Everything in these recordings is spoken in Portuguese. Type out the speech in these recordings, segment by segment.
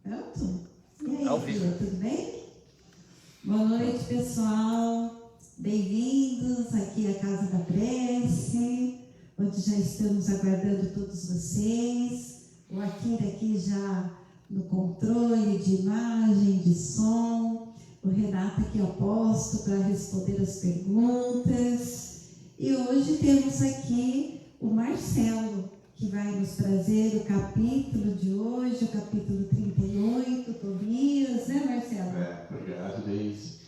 Pronto? E aí, filha, tudo bem? Boa noite, pessoal. Bem-vindos aqui à Casa da Prece, onde já estamos aguardando todos vocês. O Akira aqui já no controle de imagem, de som. O Renato aqui ao posto para responder as perguntas. E hoje temos aqui o Marcelo, que vai nos trazer o capítulo de hoje, o capítulo 38, Tobias, né, Marcelo? Obrigado, Deise.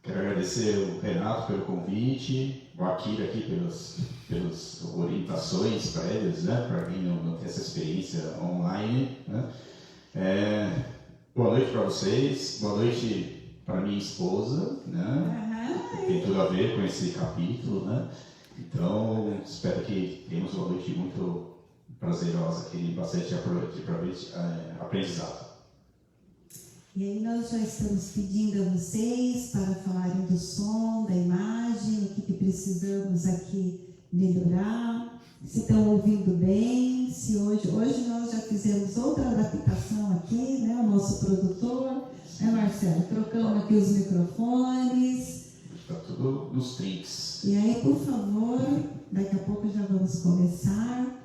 Quero agradecer o Renato pelo convite, o Akira aqui pelas orientações prévias, né, para quem não tem essa experiência online, né. Boa noite para vocês, boa noite para minha esposa, né, tem tudo a ver com esse capítulo, né. Então, espero que tenhamos uma noite muito prazerosa aqui, bastante aprendizado. E aí nós já estamos pedindo a vocês para falarem do som, da imagem, o que precisamos aqui melhorar, se estão ouvindo bem, se hoje nós já fizemos outra adaptação aqui, né, o nosso produtor, né, Marcelo, trocamos aqui os microfones. Está tudo nos trinks. E aí, por favor, daqui a pouco já vamos começar.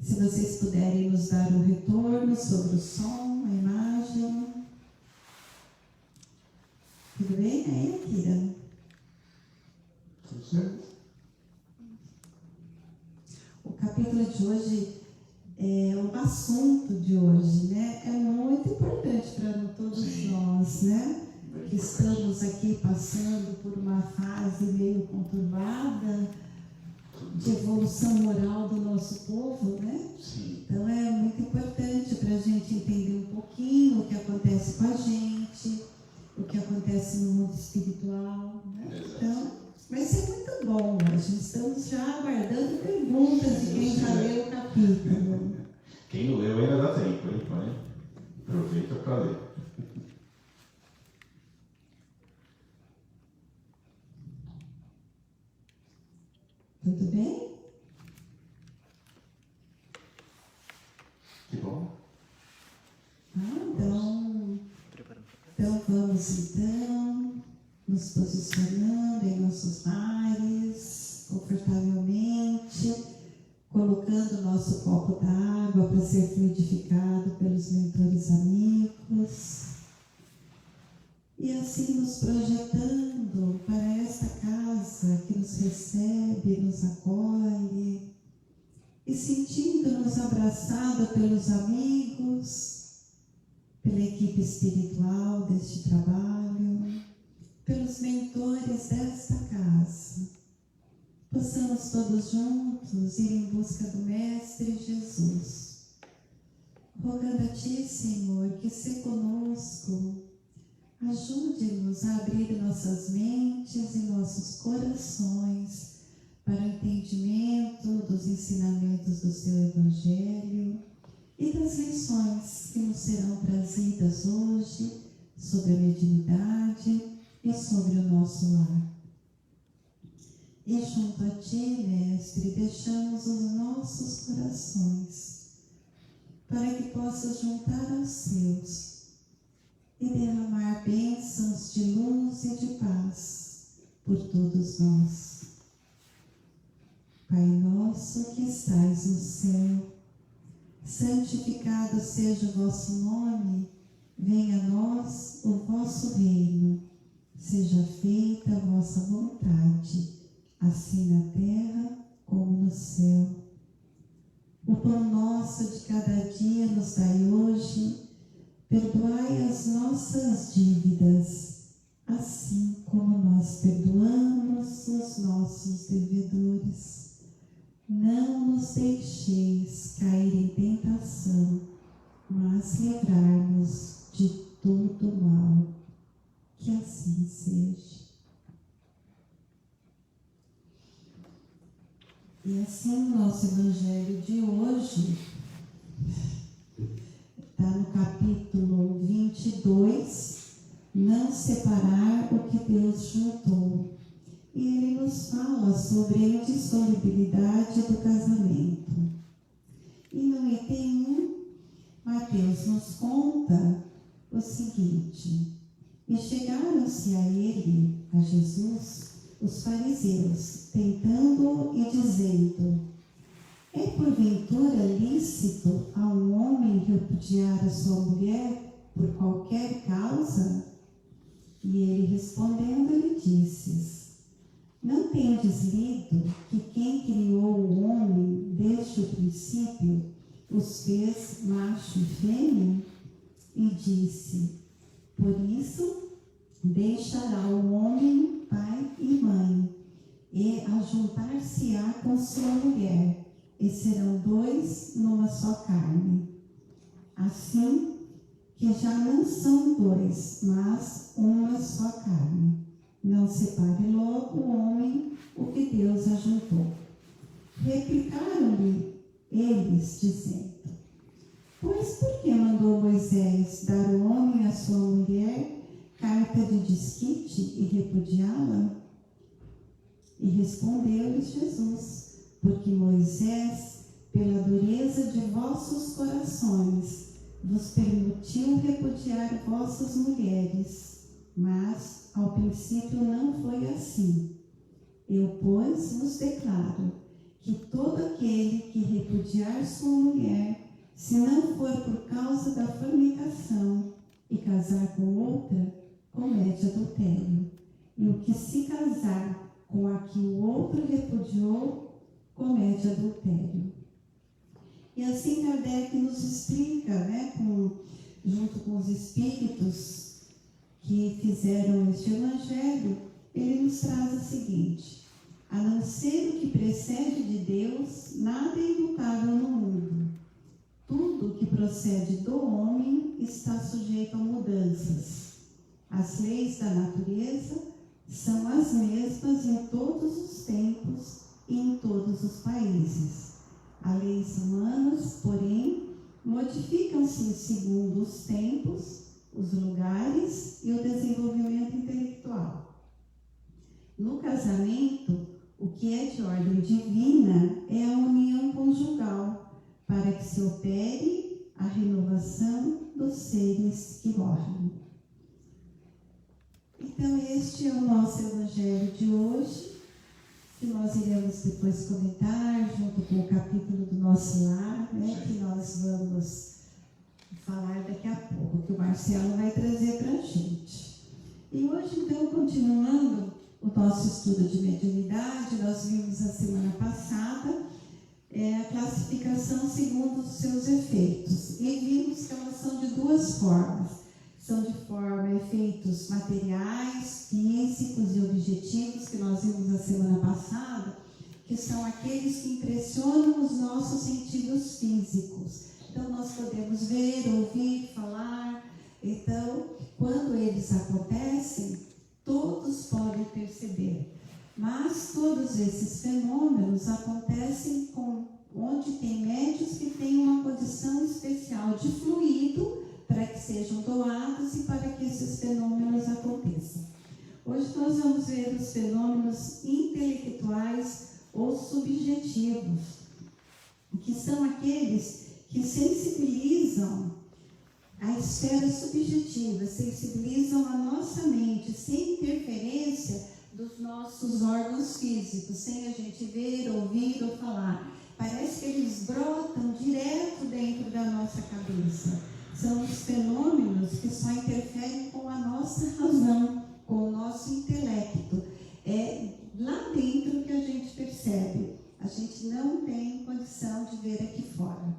Se vocês puderem nos dar um retorno sobre o som, a imagem. Tudo bem aí, Akira? Tudo certo. O capítulo de hoje, o assunto de hoje, né, é muito importante para todos nós, né? Que estamos aqui passando por uma fase meio conturbada de evolução moral do nosso povo, né? Sim. Então é muito importante para a gente entender um pouquinho o que acontece com a gente, o que acontece no mundo espiritual, né? Então, vai ser muito bom hoje. Estamos já aguardando perguntas de quem já leu o capítulo. Quem não leu ainda dá tempo, hein? Aproveita para ler. Tudo bem? Que bom. Então vamos nos posicionando em nossos lares, confortavelmente, colocando o nosso copo d'água para ser fluidificado pelos mentores amigos. E assim nos projetando para esta casa que nos recebe, nos acolhe, e sentindo-nos abraçada pelos amigos, pela equipe espiritual deste trabalho, pelos mentores desta casa. Possamos todos juntos ir em busca do Mestre Jesus, rogando a Ti, Senhor, que se conosco, ajude-nos a abrir nossas mentes e nossos corações para o entendimento dos ensinamentos do Seu Evangelho e das lições que nos serão trazidas hoje sobre a mediunidade e sobre o nosso lar. E junto a Ti, Mestre, deixamos os nossos corações para que possas juntar aos Seus e derramar bênçãos de luz e de paz por todos nós. Pai nosso que estais no céu, santificado seja o vosso nome, venha a nós o vosso reino, seja feita a vossa vontade, assim na terra como no céu. O pão nosso de cada dia nos dai hoje. Perdoai as nossas dívidas, assim como nós perdoamos os nossos devedores. Não nos deixeis cair em tentação, mas livrai-nos de todo mal. Que assim seja. E assim o nosso Evangelho de hoje está no capítulo 22, não separar o que Deus juntou. E ele nos fala sobre a indissolubilidade do casamento. E no item 1, Mateus nos conta o seguinte: e chegaram-se a ele, a Jesus, os fariseus, tentando-o e dizendo: é porventura lícito a um homem repudiar a sua mulher por qualquer causa? E ele respondendo lhe disse: não tendes lido que quem criou o homem desde o princípio os fez macho e fêmea? E disse: por isso deixará o homem pai e mãe, e ajuntar-se-á com sua mulher, e serão dois numa só carne. Assim que já não são dois, mas uma só carne. Não separe logo o homem o que Deus ajuntou. Replicaram-lhe eles, dizendo: pois por que mandou Moisés dar o homem à sua mulher carta de desquite e repudiá-la? E respondeu-lhes Jesus: porque Moisés, pela dureza de vossos corações, vos permitiu repudiar vossas mulheres, mas ao princípio não foi assim. Eu, pois, vos declaro que todo aquele que repudiar sua mulher, se não for por causa da fornicação e casar com outra, comete adultério. E o que se casar com a que o outro repudiou, comete adultério. E assim Kardec nos explica, junto com os espíritos que fizeram este evangelho, ele nos traz o seguinte: a não ser o que precede de Deus, nada é imutável no mundo. Tudo que procede do homem está sujeito a mudanças. As leis da natureza são as mesmas em todos os tempos e em todos os países. As leis humanas, porém, modificam-se segundo os tempos, os lugares e o desenvolvimento intelectual. No casamento, o que é de ordem divina é a união conjugal, para que se opere a renovação dos seres que morrem. Então, este é o nosso evangelho de hoje, que nós iremos depois comentar, junto com o capítulo do nosso lar, que nós vamos falar daqui a pouco, que o Marcelo vai trazer para a gente. E hoje, então, continuando o nosso estudo de mediunidade, nós vimos a semana passada a classificação segundo os seus efeitos. E vimos que elas são de duas formas. São de forma efeitos materiais, físicos e objetivos, que nós vimos na semana passada, que são aqueles que impressionam os nossos sentidos físicos. Então, nós podemos ver, ouvir, falar. Então, quando eles acontecem, todos podem perceber. Mas todos esses fenômenos acontecem onde tem médiuns que têm uma condição especial de fluido para que sejam doados e para que esses fenômenos aconteçam. Hoje nós vamos ver os fenômenos intelectuais ou subjetivos, que são aqueles que sensibilizam a esfera subjetiva, sensibilizam a nossa mente, sem interferência dos nossos órgãos físicos, sem a gente ver, ouvir ou falar. Parece que eles brotam direto dentro da nossa cabeça. São os fenômenos que só interferem com a nossa razão, com o nosso intelecto. É lá dentro que a gente percebe. A gente não tem condição de ver aqui fora.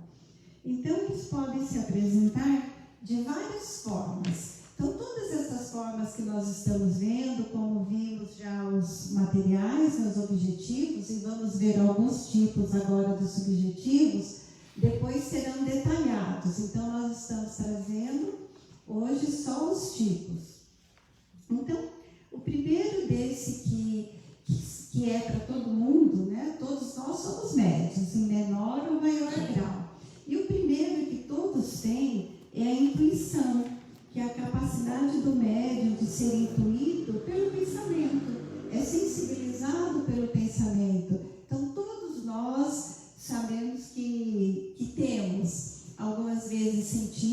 Então, eles podem se apresentar de várias formas. Então, todas essas formas que nós estamos vendo, como vimos já os materiais, os objetivos, e vamos ver alguns tipos agora dos subjetivos, depois serão detalhados. Então, nós estamos trazendo hoje só os tipos. Então, o primeiro desse que é para todo mundo, todos nós somos médiuns, em menor ou maior grau. E o primeiro que todos têm é a intuição, que é a capacidade do médium de ser intuído pelo pensamento, é sensibilizado pelo pensamento. Então, todos nós sabemos que temos, algumas vezes sentimos,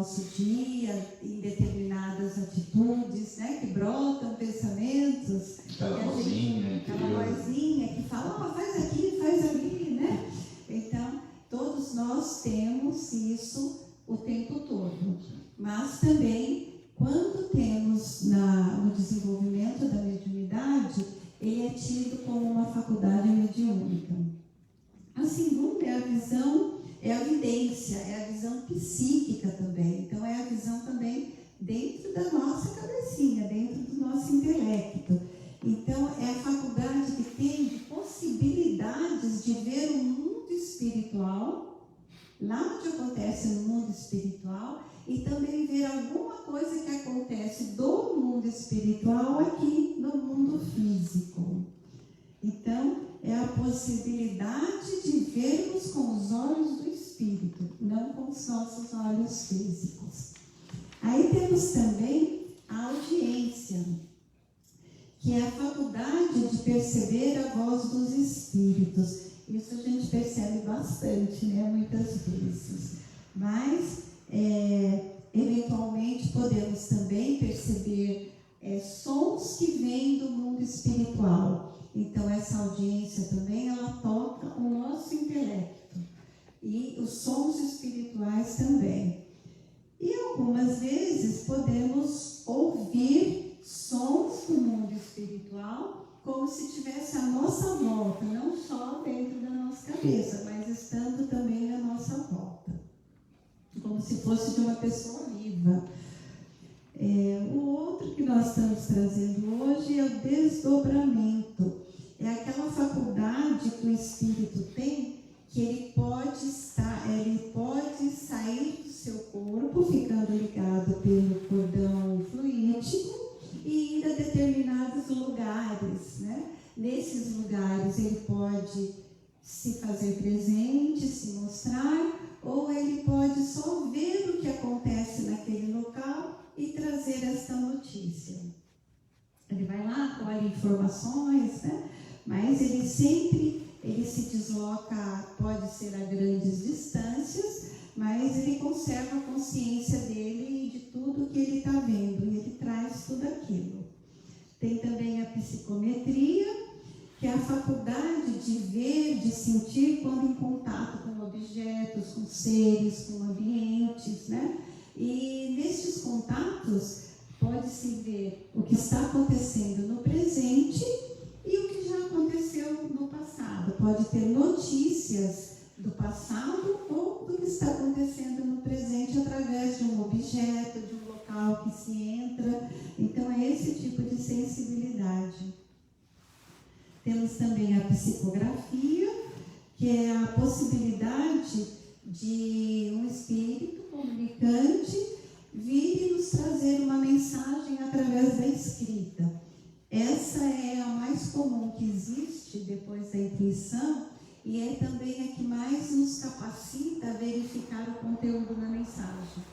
nosso dia, em determinadas atitudes, né, que brotam pensamentos. Aquela vozinha que fala, faz aqui, faz ali, né? Então, todos nós temos isso o tempo todo. Mas também, quando temos no desenvolvimento da mediunidade, ele é tido como uma faculdade mediúnica. A segunda é a visão, é a vidência, é a visão psíquica também. Então, é a visão também dentro da nossa cabecinha, dentro do nosso intelecto. Então, é a faculdade que tem de possibilidades de ver o mundo espiritual, lá onde acontece no mundo espiritual, e também ver alguma coisa que acontece do mundo espiritual aqui no mundo físico. Então, é a possibilidade de vermos com os olhos do espírito, não com os nossos olhos físicos. Aí temos também a audiência, que é a faculdade de perceber a voz dos espíritos. Isso a gente percebe bastante, né, muitas vezes. Mas, eventualmente, podemos também perceber sons que vêm do mundo espiritual. Então, essa audiência também, ela toca o nosso intelecto. E os sons espirituais também. E algumas vezes podemos ouvir sons do mundo espiritual como se estivesse à nossa volta, não só dentro da nossa cabeça, mas estando também à nossa volta, como se fosse de uma pessoa viva. O outro que nós estamos trazendo hoje é o desdobramento. É aquela faculdade que o espírito tem, que ele pode sair do seu corpo, ficando ligado pelo cordão fluídico, e ir a determinados lugares, né? Nesses lugares ele pode se fazer presente, se mostrar, ou ele pode só ver o que acontece naquele local e trazer esta notícia. Ele vai lá, colhe informações, né? Mas ele se desloca, pode ser a grandes distâncias, mas ele conserva a consciência dele de tudo que ele está vendo, e ele traz tudo aquilo. Tem também a psicometria, que é a faculdade de ver, de sentir quando em contato com objetos, com seres, com ambientes, né? E nestes contatos pode-se ver o que está acontecendo no presente e o que já aconteceu no passado. Pode ter notícias do passado ou do que está acontecendo no presente através de um objeto, de um local que se entra. Então, é esse tipo de sensibilidade. Temos também a psicografia, que é a possibilidade de um espírito comunicante vir e nos trazer uma mensagem através da escrita. Essa é a mais comum que existe depois da intuição e é também a que mais nos capacita a verificar o conteúdo da mensagem.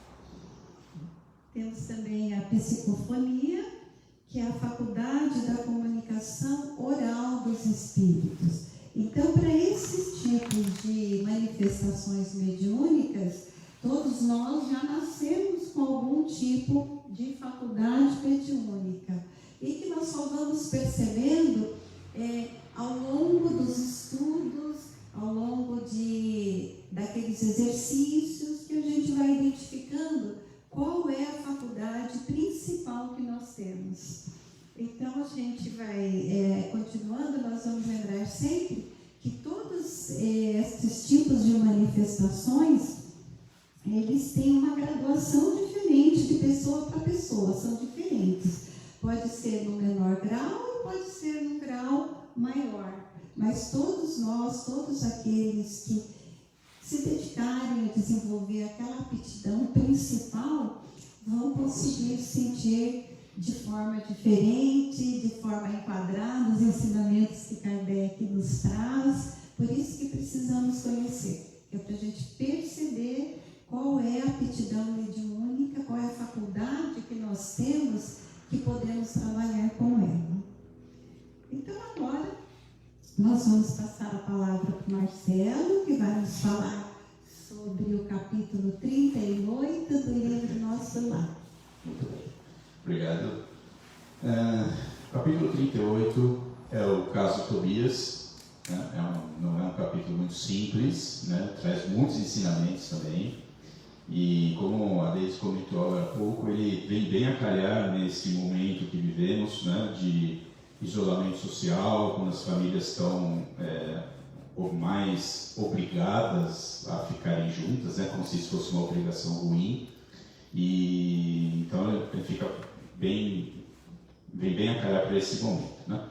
Temos também a psicofonia, que é a faculdade da comunicação oral dos espíritos. Então, para esses tipos de manifestações mediúnicas, todos nós já nascemos com algum tipo de faculdade mediúnica e que nós só vamos percebendo ao longo dos estudos, ao longo daqueles exercícios que a gente vai identificando qual é a faculdade principal que nós temos. Então, a gente vai continuando, nós vamos lembrar sempre que todos esses tipos de manifestações, eles têm uma graduação diferente de pessoa para pessoa, são diferentes. Pode ser no menor grau e pode ser num grau maior. Mas todos nós, todos aqueles que se dedicarem a desenvolver aquela aptidão principal, vão conseguir sentir de forma diferente, de forma enquadrada nos ensinamentos que Kardec nos traz. Por isso que precisamos conhecer, é para a gente perceber qual é a aptidão mediúnica, qual é a faculdade que nós temos que podemos trabalhar com ela. Então, agora, nós vamos passar a palavra para o Marcelo, que vai nos falar sobre o capítulo capítulo 38 do livro Nosso Lar. Muito bem. Obrigado. Capítulo 38 é o caso Tobias. Né? Não é um capítulo muito simples, né? Traz muitos ensinamentos também. E como a Deise comentou agora há pouco, ele vem bem a calhar nesse momento que vivemos, né? De isolamento social, quando as famílias estão mais obrigadas a ficarem juntas, né? Como se isso fosse uma obrigação ruim. E então ele fica vem bem a calhar para esse momento, né?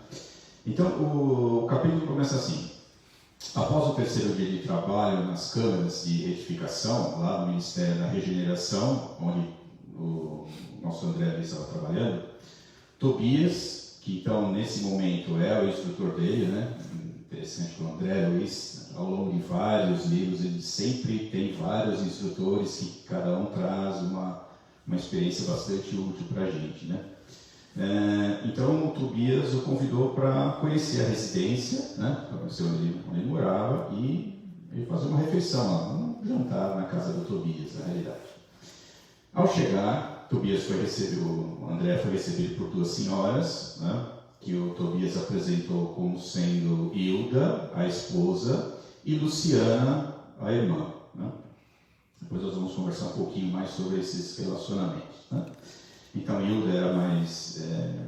Então o capítulo começa assim: após o terceiro dia de trabalho nas câmaras de retificação, lá no Ministério da Regeneração, onde o nosso André estava trabalhando, Tobias, que então nesse momento é o instrutor dele, né? Interessante que o André Luiz, ao longo de vários livros, ele sempre tem vários instrutores que cada um traz uma experiência bastante útil para a gente, né? Então o Tobias o convidou para conhecer a residência, né? Para conhecer onde ele morava e fazer uma refeição lá, um jantar na casa do Tobias, na realidade. Ao chegar, o André foi recebido por duas senhoras, né? Que o Tobias apresentou como sendo Hilda, a esposa, e Luciana, a irmã, né? Depois nós vamos conversar um pouquinho mais sobre esses relacionamentos, né? Então, Hilda era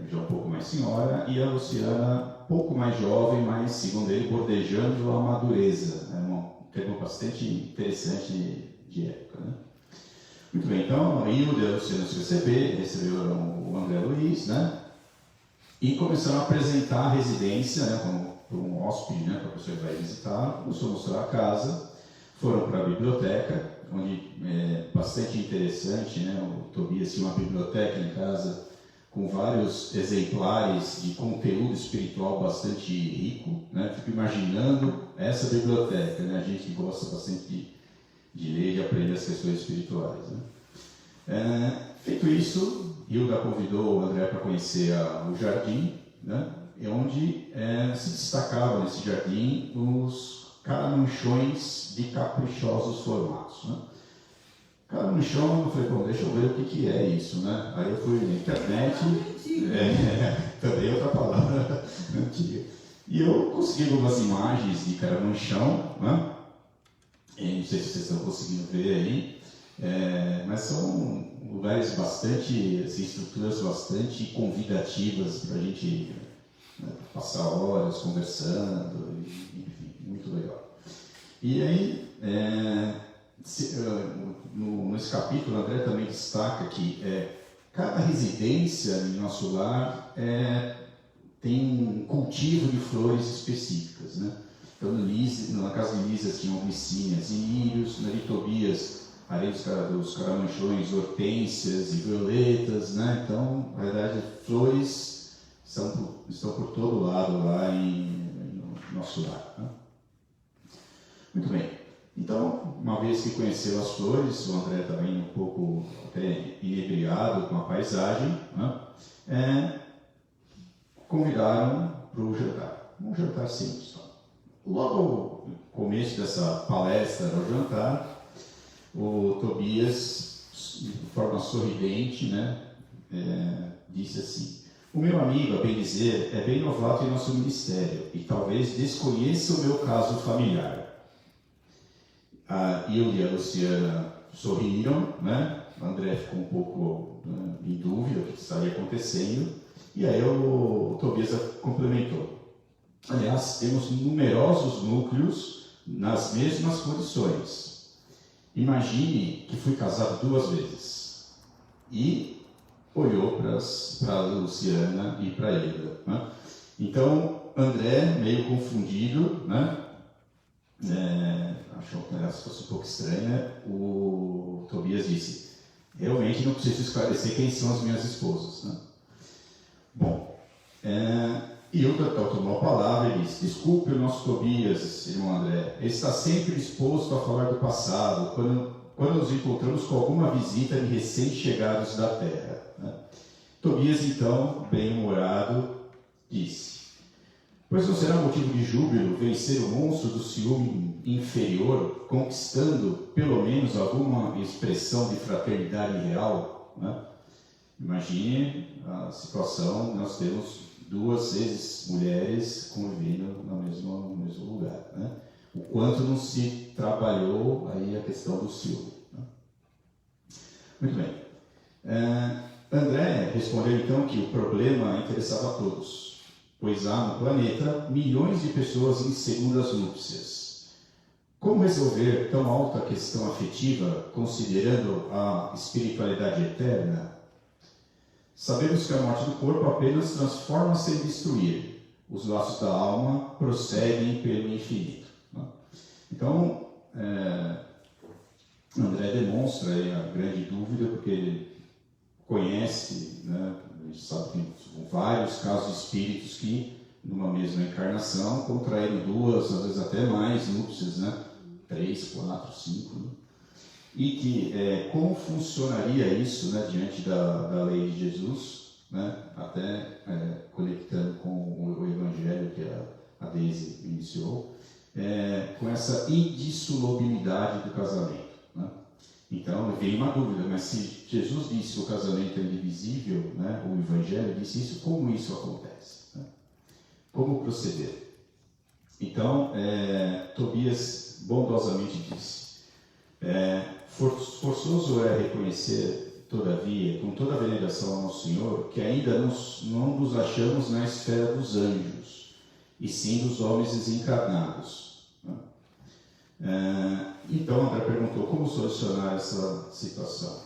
já um pouco mais senhora, e a Luciana, pouco mais jovem, mas, segundo ele, bordejando a madureza. É um termo bastante interessante de época, né? Muito bem, então, a Hilda e a Luciana se receberam o André Luiz, né? E começaram a apresentar a residência, né, para um hóspede, né, para a pessoa que vai visitar, começou a mostrar a casa, foram para a biblioteca, onde é bastante interessante, né, o Tobias tinha uma biblioteca em casa com vários exemplares de conteúdo espiritual bastante rico, né? Fico imaginando essa biblioteca, né, a gente que gosta bastante de ler e de aprender as questões espirituais, né? Feito isso, Hilda convidou o André para conhecer o jardim, né? Onde se destacavam nesse jardim os caramanchões de caprichosos formatos, né? Caramanchão, eu falei, bom, deixa eu ver o que é isso, né? Aí eu fui na internet, também outra palavra antiga, e eu consegui algumas imagens de caramanchão, né? Não sei se vocês estão conseguindo ver aí, mas são lugares bastante, assim, estruturas bastante convidativas para a gente, né, passar horas conversando, enfim, muito legal. E aí, nesse capítulo, o André também destaca que cada residência em nosso lar tem um cultivo de flores específicas, né? Então, na casa de Lísias tinham glicínias e lírios, na de Tobias, além dos caramanchões, hortênsias e violetas, né? Então, na verdade, flores estão por todo lado lá no nosso lar, né? Muito bem. Então, uma vez que conheceu as flores, o André também um pouco até inebriado com a paisagem, né? Convidaram para o jantar. Um jantar simples. Logo no começo dessa palestra ao jantar, o Tobias, de forma sorridente, né, disse assim: o meu amigo, a bem dizer, é bem novato em nosso ministério e talvez desconheça o meu caso familiar. A Hilda e a Luciana sorriram, né? O André ficou um pouco em dúvida do que estaria acontecendo, e aí o Tobias complementou: aliás, temos numerosos núcleos nas mesmas condições. Imagine que fui casado 2 vezes. E olhou para a Luciana e para a Hilda, né? Então, André, meio confundido, né? Achou que o negócio fosse um pouco estranho, né? O Tobias disse: realmente não preciso esclarecer quem são as minhas esposas, né? Bom, Hilda tomou a palavra e disse: desculpe o nosso Tobias, irmão André, ele está sempre disposto a falar do passado, quando nos encontramos com alguma visita de recém-chegados da terra, né? Tobias, então, bem-humorado, disse: pois não será motivo de júbilo vencer o monstro do ciúme inferior, conquistando pelo menos alguma expressão de fraternidade real, né? Imagine a situação, nós temos 2 ex-mulheres convivendo no mesmo lugar, né? O quanto não se trabalhou aí a questão do ciúme, né? Muito bem. André respondeu então que o problema interessava a todos, pois há no planeta milhões de pessoas em segundas núpcias. Como resolver tão alta questão afetiva, considerando a espiritualidade eterna? Sabemos que a morte do corpo apenas transforma sem destruir. Os laços da alma prosseguem pelo infinito. Então, André demonstra a grande dúvida, porque ele conhece, né, a gente sabe que tem vários casos de espíritos que, numa mesma encarnação, contraíram 2, às vezes até mais núpcias, né? 3, 4, 5, né? E que como funcionaria isso, né, diante da lei de Jesus, né, até conectando com o Evangelho que a Deise iniciou, com essa indissolubilidade do casamento, né? Então, veio uma dúvida, mas se Jesus disse que o casamento é indivisível, né, o Evangelho disse isso, como isso acontece? Né? Como proceder? Então, Tobias bondosamente disse, forçoso é reconhecer, todavia, com toda a veneração ao nosso Senhor, que ainda não nos achamos na esfera dos anjos, e sim dos homens desencarnados. Então André perguntou como solucionar essa situação.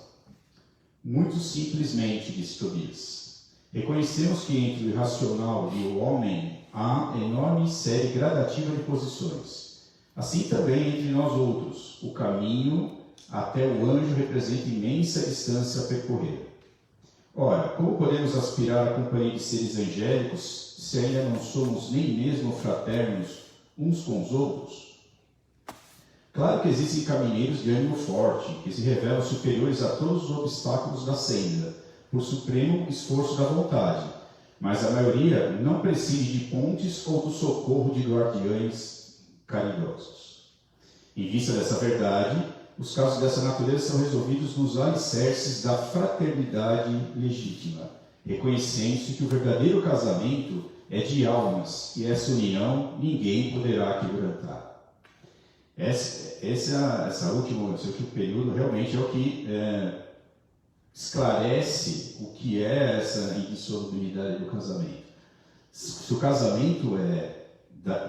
Muito simplesmente, disse Tobias. Reconhecemos que entre o irracional e o homem há enorme série gradativa de posições. Assim também entre nós outros, o caminho até o anjo representa imensa distância a percorrer. Ora, como podemos aspirar à companhia de seres angélicos se ainda não somos nem mesmo fraternos uns com os outros? Claro que existem caminheiros de ânimo forte, que se revelam superiores a todos os obstáculos da senda, por supremo esforço da vontade, mas a maioria não prescinde de pontes ou do socorro de guardiães caridosos. Em vista dessa verdade, os casos dessa natureza são resolvidos nos alicerces da fraternidade legítima, reconhecendo-se que o verdadeiro casamento é de almas e essa união ninguém poderá quebrantar. Esse último período realmente é o que esclarece o que é essa indissolubilidade do casamento. Se o casamento é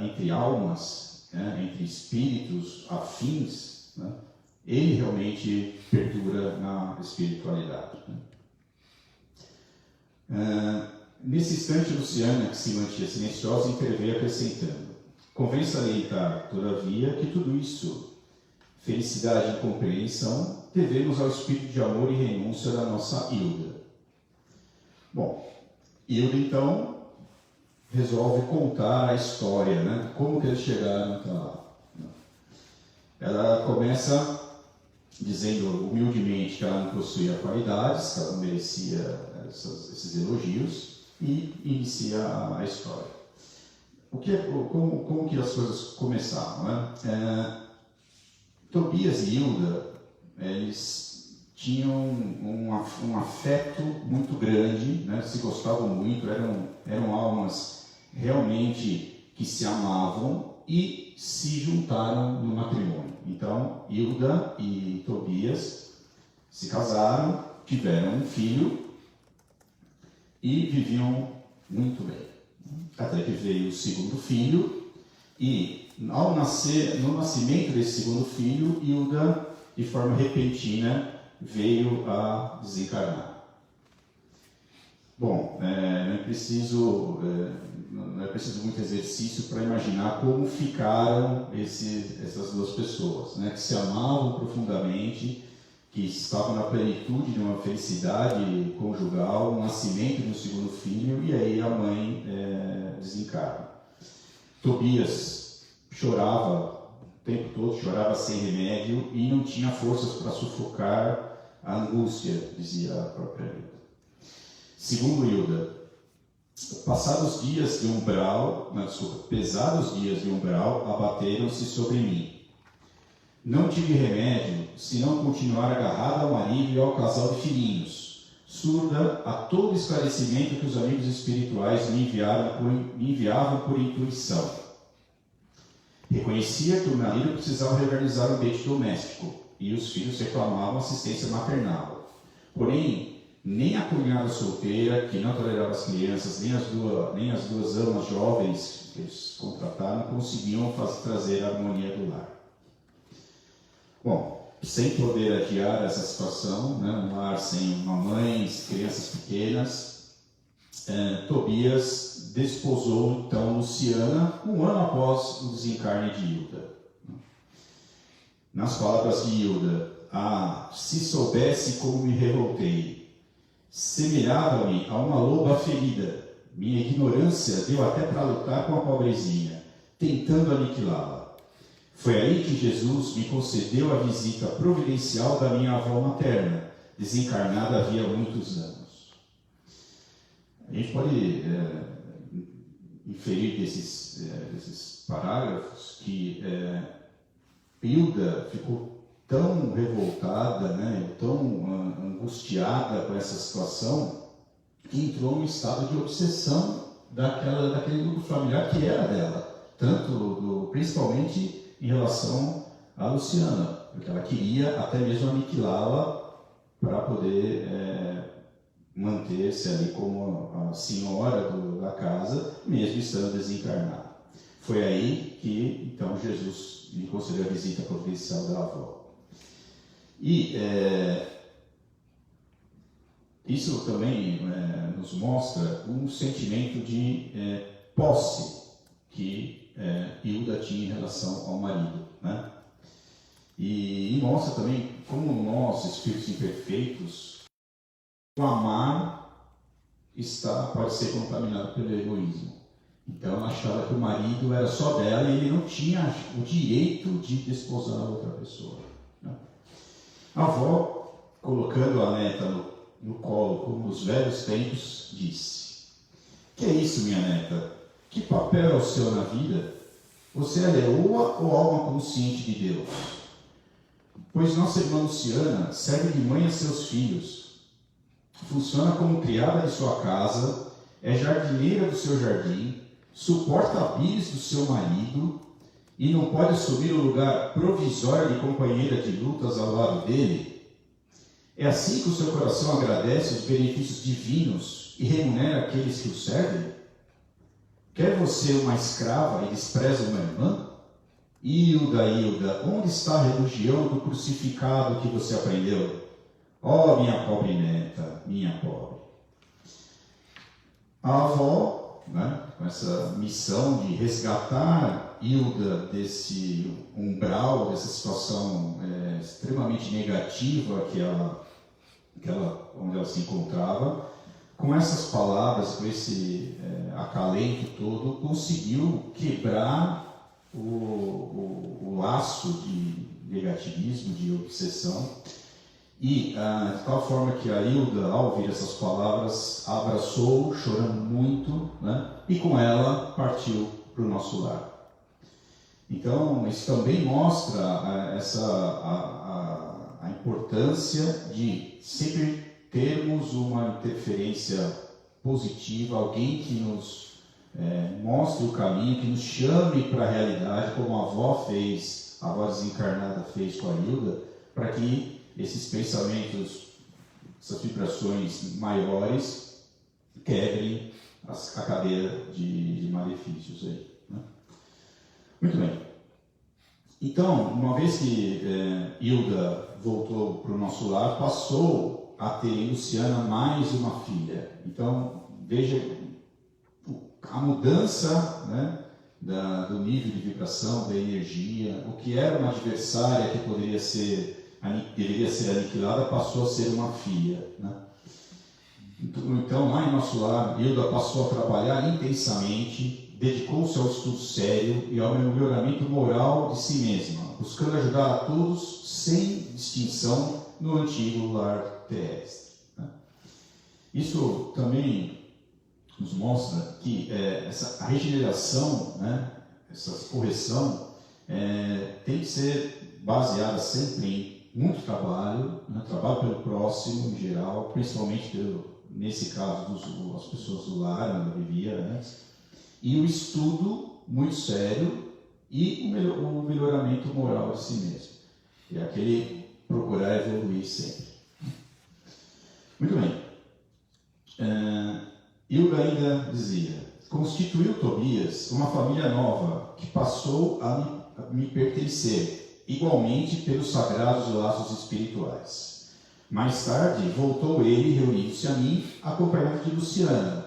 entre almas, né, entre espíritos afins, né, ele realmente perdura na espiritualidade. Né? Nesse instante, Luciana, que se mantinha silenciosa, interveio acrescentando: convém salientar, todavia, que tudo isso, felicidade e compreensão, devemos ao espírito de amor e renúncia da nossa Hilda. Bom, Hilda, então, resolve contar a história, né? Como que eles chegaram até lá. Ela começa dizendo humildemente que ela não possuía qualidades, que ela não merecia esses elogios, e inicia a história. Como que as coisas começaram, né? Tobias e Hilda, eles tinham um afeto muito grande, né? Se gostavam muito, eram almas realmente que se amavam e se juntaram no matrimônio. Então, Hilda e Tobias se casaram, tiveram um filho e viviam muito bem. Até que veio o segundo filho e, no nascimento desse segundo filho, Hilda, de forma repentina, veio a desencarnar. Bom, não é preciso muito exercício para imaginar como ficaram essas 2 pessoas, né, que se amavam profundamente, que estavam na plenitude de uma felicidade conjugal, o nascimento de um segundo filho, e aí a mãe desencarna. Tobias chorava o tempo todo, chorava sem remédio e não tinha forças para sufocar a angústia, dizia a própria Hilda. Segundo Hilda, pesados dias de umbral abateram-se sobre mim. Não tive remédio, senão continuar agarrada ao marido e ao casal de filhinhos, surda a todo esclarecimento que os amigos espirituais me enviavam por intuição. Reconhecia que o marido precisava reorganizar o ambiente doméstico e os filhos reclamavam assistência maternal. Porém, nem a cunhada solteira, que não tolerava as crianças, nem as duas amas jovens que eles contrataram, conseguiam trazer a harmonia do lar. Bom, sem poder adiar essa situação, né, um lar sem uma mãe, crianças pequenas, Tobias desposou então Luciana um ano após o desencarne de Hilda. Nas palavras de Hilda: se soubesse como me revoltei, semelhava-me a uma loba ferida. Minha ignorância deu até para lutar com a pobrezinha, tentando aniquilá-la. Foi aí que Jesus me concedeu a visita providencial da minha avó materna, desencarnada havia muitos anos. A gente pode inferir desses parágrafos que Hilda ficou tão revoltada, né, tão angustiada com essa situação, que entrou num estado de obsessão daquele grupo familiar que era dela, principalmente em relação a Luciana, porque ela queria até mesmo aniquilá-la para poder manter-se ali como a senhora da casa, mesmo estando desencarnada. Foi aí que, então, Jesus lhe concedeu a visita providencial da avó. E isso também nos mostra um sentimento de posse que Hilda tinha em relação ao marido, né? E mostra também como nós, espíritos imperfeitos, o amar pode ser contaminado pelo egoísmo. Então ela achava que o marido era só dela e ele não tinha o direito de desposar a outra pessoa, né? A avó, colocando a neta no colo como nos velhos tempos, disse: "Que é isso, minha neta? Que papel é o seu na vida? Você é leoa ou alma consciente de Deus? Pois nossa irmã Luciana serve de mãe a seus filhos, funciona como criada de sua casa, é jardineira do seu jardim, suporta a bires do seu marido e não pode assumir o lugar provisório de companheira de lutas ao lado dele? É assim que o seu coração agradece os benefícios divinos e remunera aqueles que o servem? Quer você uma escrava e despreza uma irmã? Hilda, Hilda, onde está a religião do crucificado que você aprendeu? Oh, minha pobre neta, minha pobre." A avó, né, com essa missão de resgatar Hilda desse umbral, dessa situação extremamente negativa onde ela se encontrava, com essas palavras, com esse acalento todo, conseguiu quebrar o laço de negativismo, de obsessão, e de tal forma que a Hilda, ao ouvir essas palavras, abraçou, chorando muito, né, e com ela partiu para o nosso lar. Então, isso também mostra a importância de sempre termos uma interferência positiva, alguém que nos mostre o caminho, que nos chame para a realidade, como a avó desencarnada fez com a Hilda, para que esses pensamentos, essas vibrações maiores, quebrem a cadeia de malefícios aí, né? Muito bem. Então, uma vez que Hilda voltou para o nosso lar, passou a ter em Luciana mais uma filha. Então, veja a mudança, né, do nível de vibração, da energia. O que era uma adversária que deveria ser aniquilada, passou a ser uma filha, né? Então, lá em nosso lar, Hilda passou a trabalhar intensamente, dedicou-se ao estudo sério e ao melhoramento moral de si mesma, buscando ajudar a todos sem distinção no antigo lar terrestre, né? Isso também nos mostra que a regeneração, né, essa correção, tem que ser baseada sempre em muito trabalho, né? Trabalho pelo próximo em geral, principalmente nesse caso as pessoas do lar onde eu vivia antes, e o estudo muito sério e o melhoramento moral de si mesmo. É aquele procurar evoluir sempre. Muito bem. Hilda ainda dizia: constituiu Tobias uma família nova que passou a me pertencer, igualmente pelos sagrados laços espirituais. Mais tarde, voltou ele, reunindo-se a mim, acompanhado de Luciana,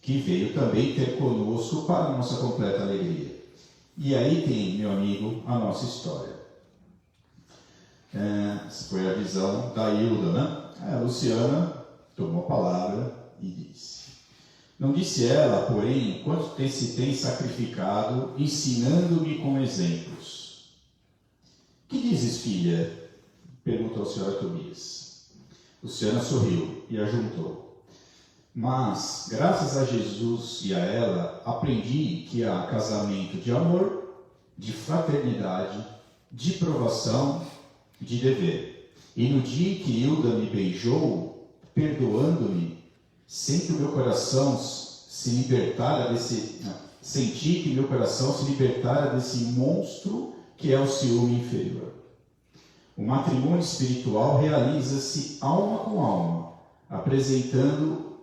que veio também ter conosco para nossa completa alegria. E aí tem, meu amigo, a nossa história. Essa foi a visão da Hilda, né? A Luciana tomou a palavra e disse: não disse ela, porém, quanto se tem sacrificado, ensinando-me com exemplos. Que dizes, filha? Perguntou a senhora Tobias. Luciana sorriu e ajuntou: mas, graças a Jesus e a ela, aprendi que há casamento de amor, de fraternidade, de provação, de dever. E no dia que Hilda me beijou, perdoando-me, sem que o meu coração se libertara senti que meu coração se libertara desse monstro que é o ciúme inferior. O matrimônio espiritual realiza-se alma com alma, representando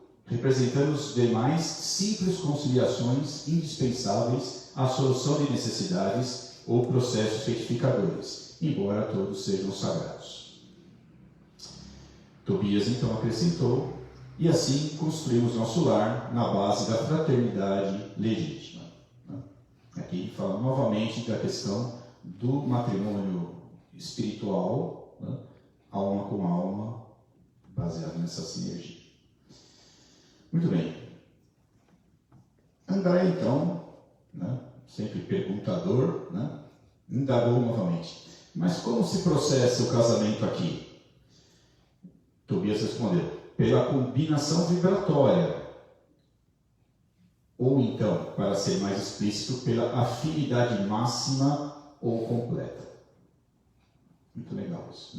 os demais simples conciliações indispensáveis à solução de necessidades ou processos retificadores, embora todos sejam sagrados. Tobias então acrescentou: e assim construímos nosso lar na base da fraternidade legítima. Aqui fala novamente da questão do matrimônio espiritual, né? Alma com alma, baseado nessa sinergia. Muito bem. André, então, né, sempre perguntador, né, indagou novamente: mas como se processa o casamento aqui? Tobias respondeu: pela combinação vibratória, ou então, para ser mais explícito, pela afinidade máxima ou completa. Muito legal isso,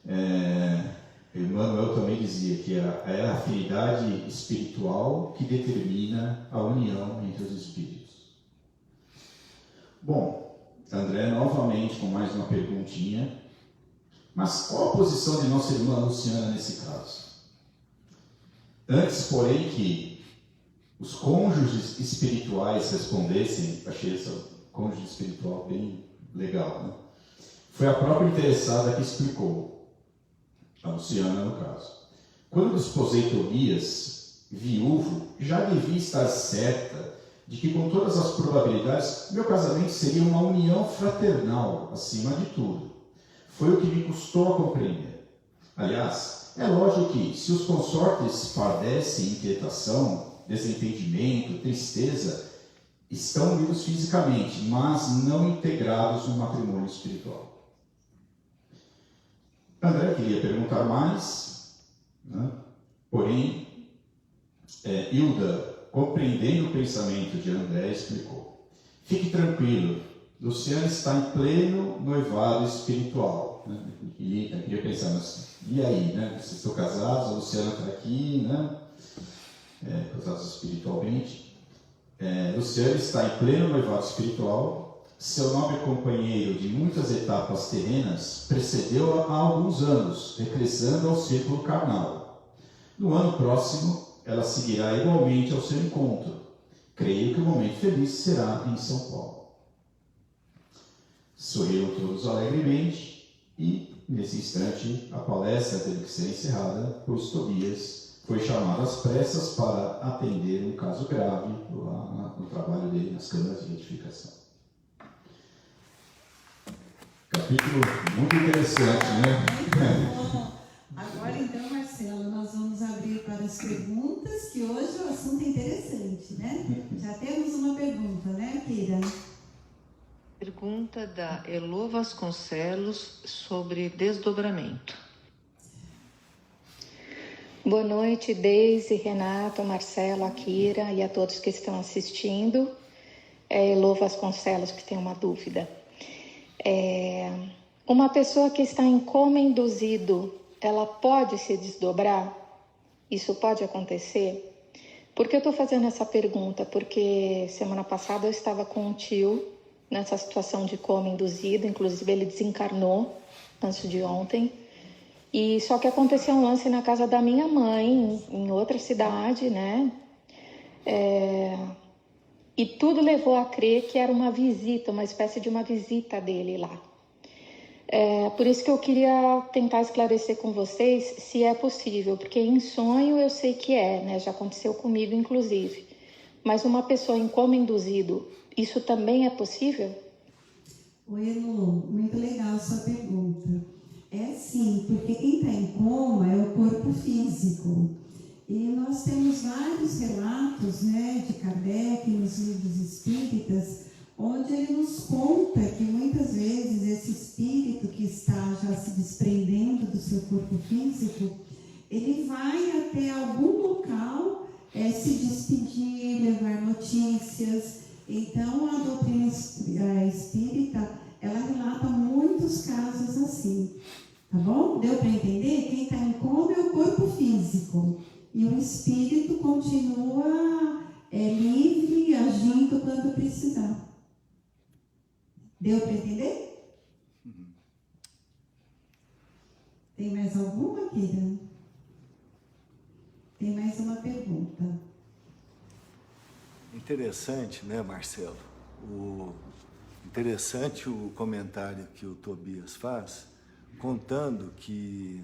né? Emmanuel também dizia que é a afinidade espiritual que determina a união entre os espíritos. Bom, André novamente com mais uma perguntinha. Mas qual a posição de nossa irmã Luciana nesse caso? Antes, porém, que os cônjuges espirituais respondessem, achei esse cônjuge espiritual bem legal, né? Foi a própria interessada que explicou, a Luciana no caso. Quando desposei Tobias, viúvo, já devia estar certa de que, com todas as probabilidades, meu casamento seria uma união fraternal, acima de tudo. Foi o que me custou a compreender. Aliás, é lógico que, se os consortes padecem inquietação, desentendimento, tristeza, estão unidos fisicamente, mas não integrados no matrimônio espiritual. André queria perguntar mais, né? Porém, Hilda, compreendendo o pensamento de André, explicou: fique tranquilo, Luciana está em pleno noivado espiritual. Né? Eu queria pensar, mas e aí, né? Vocês estão casados, a Luciana está aqui, né? Casados espiritualmente. Luciana está em pleno noivado espiritual. Seu nobre companheiro de muitas etapas terrenas precedeu-a há alguns anos, regressando ao círculo carnal. No ano próximo, ela seguirá igualmente ao seu encontro. Creio que o momento feliz será em São Paulo. Sorriram todos alegremente e, nesse instante, a palestra teve que ser encerrada, pois Tobias foi chamado às pressas para atender um caso grave lá no trabalho dele nas câmaras de retificação. Capítulo muito interessante, né? Muito bom. Agora então, Marcelo, nós vamos abrir para as perguntas, que hoje o assunto é interessante, né? Já temos uma pergunta, né, Kira? Pergunta da Elô Vasconcelos sobre desdobramento. Boa noite, Deise, Renato, Marcelo, Akira e a todos que estão assistindo. É Elô Vasconcelos que tem uma dúvida. Uma pessoa que está em coma induzido, ela pode se desdobrar? Isso pode acontecer? Por que eu estou fazendo essa pergunta? Porque semana passada eu estava com um tio nessa situação de coma induzido, inclusive ele desencarnou antes de ontem. E só que aconteceu um lance na casa da minha mãe, em outra cidade, né? E tudo levou a crer que era uma visita, uma espécie de uma visita dele lá. Por isso que eu queria tentar esclarecer com vocês se é possível, porque em sonho eu sei que né? Já aconteceu comigo, inclusive. Mas uma pessoa em coma induzido, isso também é possível? Oi, Elô, muito legal a sua pergunta. É sim, porque quem está em coma é o corpo físico. E nós temos vários relatos, né, de Kardec nos livros espíritas, onde ele nos conta que muitas vezes esse espírito que está já se desprendendo do seu corpo físico, ele vai até algum local se despedir, levar notícias. Então, a doutrina espírita, ela relata muitos casos assim, tá bom? Deu para entender? Quem está em coma é o corpo físico e o espírito continua livre, agindo quando precisar. Deu para entender? Tem mais alguma, Kira? Tem mais uma pergunta. Interessante, né, Marcelo? Interessante o comentário que o Tobias faz, contando que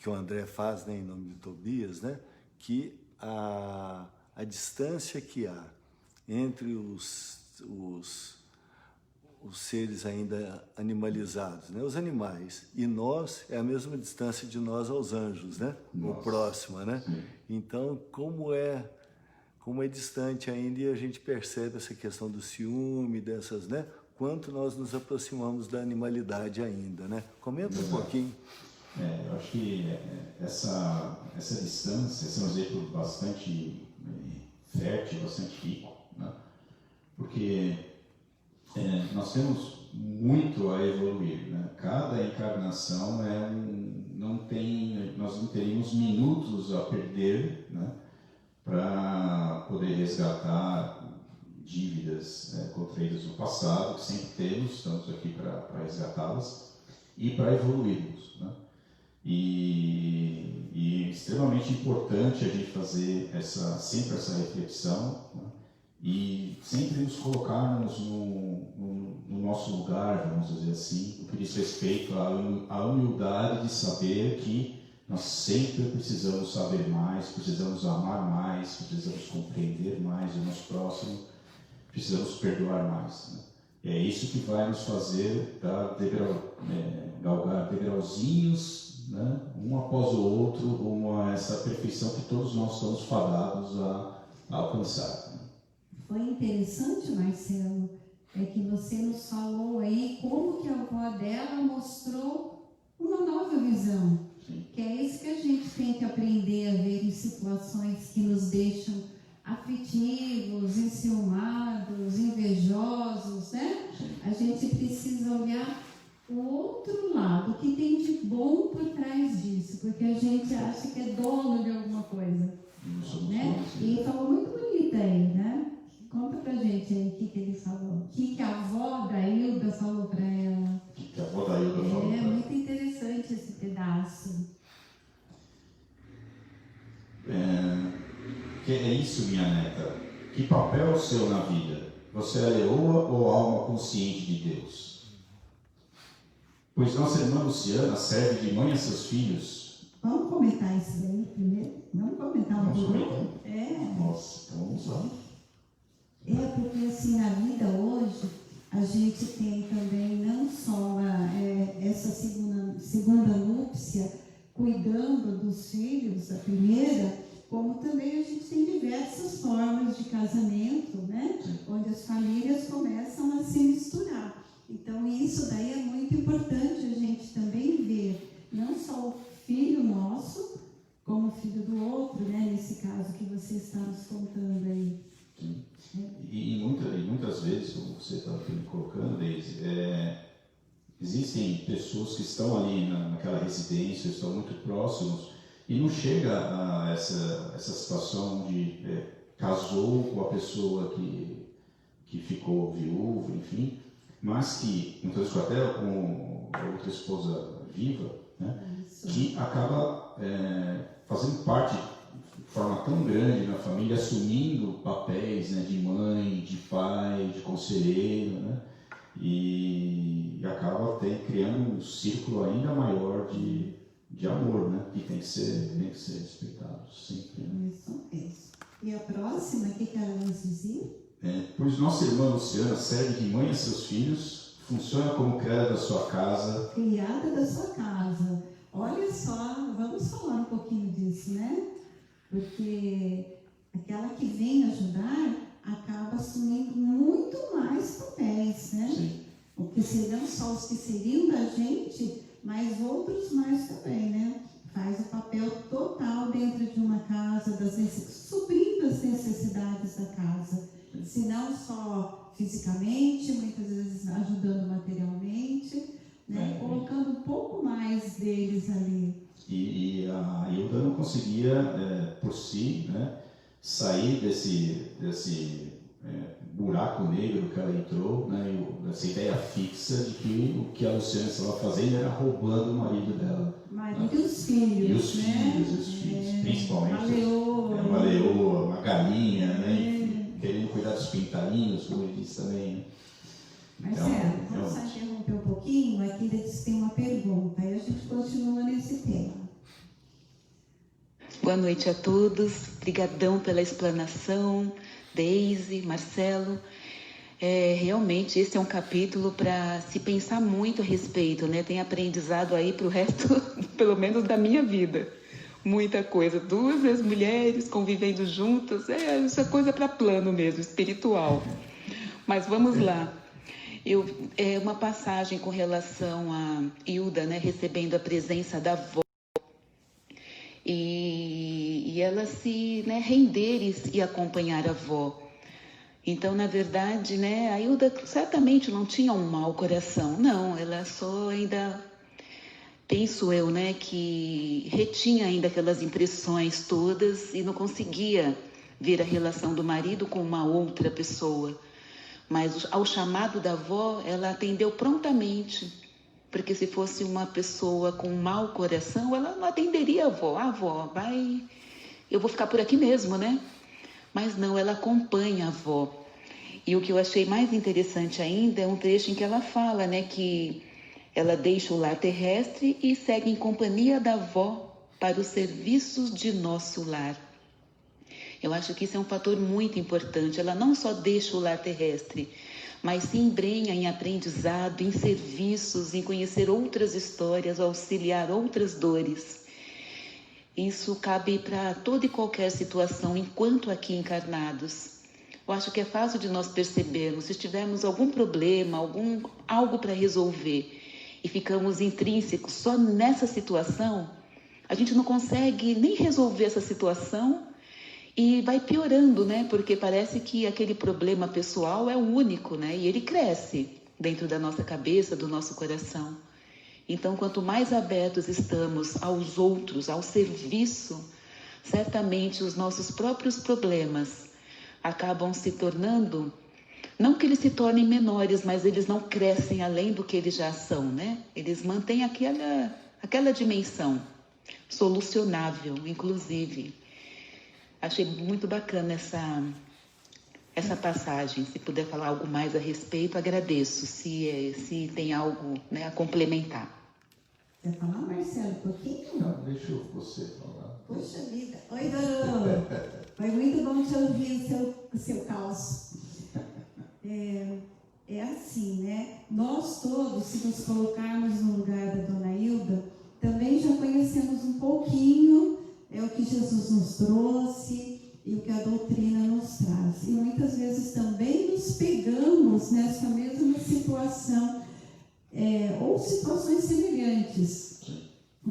o André faz, né, em nome de Tobias, né, que a distância que há entre os seres ainda animalizados, né, os animais, e nós, é a mesma distância de nós aos anjos, né? Ou próxima, né? Sim. Então, como é distante ainda, e a gente percebe essa questão do ciúme, dessas, né? Quanto nós nos aproximamos da animalidade ainda, né? Comenta um pouquinho. Eu acho que essa distância, esse é um exemplo bastante fértil, bastante rico, né? Porque nós temos muito a evoluir, né? Cada encarnação nós não teríamos minutos a perder, né? Para poder resgatar dívidas contraídas no passado, que sempre temos, estamos aqui para resgatá-las e para evoluirmos, né? E extremamente importante a gente fazer sempre essa reflexão, né? E sempre nos colocarmos no nosso lugar, vamos dizer assim, o que diz respeito à humildade de saber que nós sempre precisamos saber mais, precisamos amar mais, precisamos compreender mais o nosso próximo, precisamos perdoar mais, né? E é isso que vai nos fazer galgar degrauzinhos, né, um após o outro, rumo a essa perfeição que todos nós estamos fadados a alcançar. Foi interessante, Marcelo, que você nos falou aí como que a avó dela mostrou uma nova visão. Sim. Que é isso que a gente tem que aprender a ver em situações que nos deixam aflitivos, enciumados, invejosos, né? Sim. A gente precisa olhar o outro lado, o que tem de bom por trás disso, porque a gente acha que é dono de alguma coisa, né? E falou muito bonito aí, né? Conta pra gente aí o que ele falou. O que a avó da Hilda falou pra ela. O que a avó da Hilda falou pra ela. É muito interessante esse pedaço. Que é isso, minha neta. Que papel é o seu na vida? Você é leoa ou alma consciente de Deus? Pois nossa irmã Luciana serve de mãe a seus filhos. Vamos comentar isso aí primeiro? Vamos comentar um pouco? Nossa, então vamos lá. Porque assim, na vida hoje, a gente tem também não só essa segunda núpcia cuidando dos filhos, a primeira, como também a gente tem diversas formas de casamento, né? Onde as famílias começam a se misturar. Então, isso daí é muito importante a gente também ver, não só o filho nosso, como o filho do outro, né? Nesse caso que você está nos contando aí. Sim. E muitas vezes, como você está me colocando, Deise, pessoas que estão ali naquela residência, estão muito próximos, e não chega a essa situação de casou com a pessoa que ficou viúva, enfim, mas que, muitas vezes até com a outra esposa viva, né, que acaba fazendo parte de forma tão grande na família, assumindo papéis, né, de mãe, de pai, de conselheiro, né, e acaba criando um círculo ainda maior de amor, né, que tem que ser respeitado sempre. Né? Isso. E a próxima, o que ela nos dizia? Pois nossa irmã Luciana serve de mãe a seus filhos, funciona como criada da sua casa. Criada da sua casa. Olha só, vamos falar um pouquinho disso, né? Porque aquela que vem ajudar acaba assumindo muito mais papéis, né? Sim. Porque serão só os que seriam da gente, mas outros mais também, né? Faz o papel total dentro de uma casa, suprindo as necessidades da casa. Se não só fisicamente, muitas vezes ajudando materialmente, né? Colocando um pouco mais deles ali. E a Hilda não conseguia, por si, né, sair desse buraco negro que ela entrou, né, essa ideia fixa de que o que a Luciana estava fazendo era roubando o marido dela. Marido e os filhos, e os né? Filhos, principalmente. Uma leoa, uma galinha, né, querendo cuidar dos pintainhos, como ele disse também. Né? Marcelo, vamos só interromper um pouquinho, aqui eles têm uma pergunta, aí a gente continua nesse tema. Boa noite a todos, brigadão pela explanação, Deise, Marcelo. Realmente esse é um capítulo para se pensar muito a respeito, né? Tem aprendizado aí para o resto, pelo menos da minha vida. Muita coisa, 2 ex-mulheres convivendo juntas, isso é coisa para plano mesmo, espiritual. Mas vamos lá. Uma passagem com relação a Hilda, né, recebendo a presença da avó, e ela se, né, render e acompanhar a avó. Então, na verdade, né, a Hilda certamente não tinha um mau coração, não, ela só ainda, penso eu, né, que retinha ainda aquelas impressões todas e não conseguia ver a relação do marido com uma outra pessoa. Mas ao chamado da avó, ela atendeu prontamente, porque se fosse uma pessoa com um mau coração, ela não atenderia a avó. Avó, eu vou ficar por aqui mesmo, né? Mas não, ela acompanha a avó. E o que eu achei mais interessante ainda é um trecho em que ela fala, né, que ela deixa o lar terrestre e segue em companhia da avó para os serviços de nosso lar. Eu acho que isso é um fator muito importante. Ela não só deixa o lar terrestre, mas se embrenha em aprendizado, em serviços, em conhecer outras histórias, auxiliar outras dores. Isso cabe para toda e qualquer situação, enquanto aqui encarnados. Eu acho que é fácil de nós percebermos, se tivermos algum problema, algo para resolver, e ficamos intrínsecos só nessa situação, a gente não consegue nem resolver essa situação, e vai piorando, né? Porque parece que aquele problema pessoal é o único, né? E ele cresce dentro da nossa cabeça, do nosso coração. Então, quanto mais abertos estamos aos outros, ao serviço, certamente os nossos próprios problemas acabam se tornando, não que eles se tornem menores, mas eles não crescem além do que eles já são, né? Eles mantêm aquela dimensão solucionável, inclusive. Achei muito bacana essa passagem. Se puder falar algo mais a respeito, agradeço. Se tem algo, né, a complementar. Quer falar, Marcelo, um pouquinho? Não, deixa você falar. Puxa vida. Oi, Doro. Foi muito bom te ouvir o seu caos. É assim, né? Nós todos, se nos colocarmos no lugar da Dona Hilda, também já conhecemos um pouquinho o que Jesus nos trouxe e o que a doutrina nos traz. E muitas vezes também nos pegamos nessa mesma situação, ou situações semelhantes,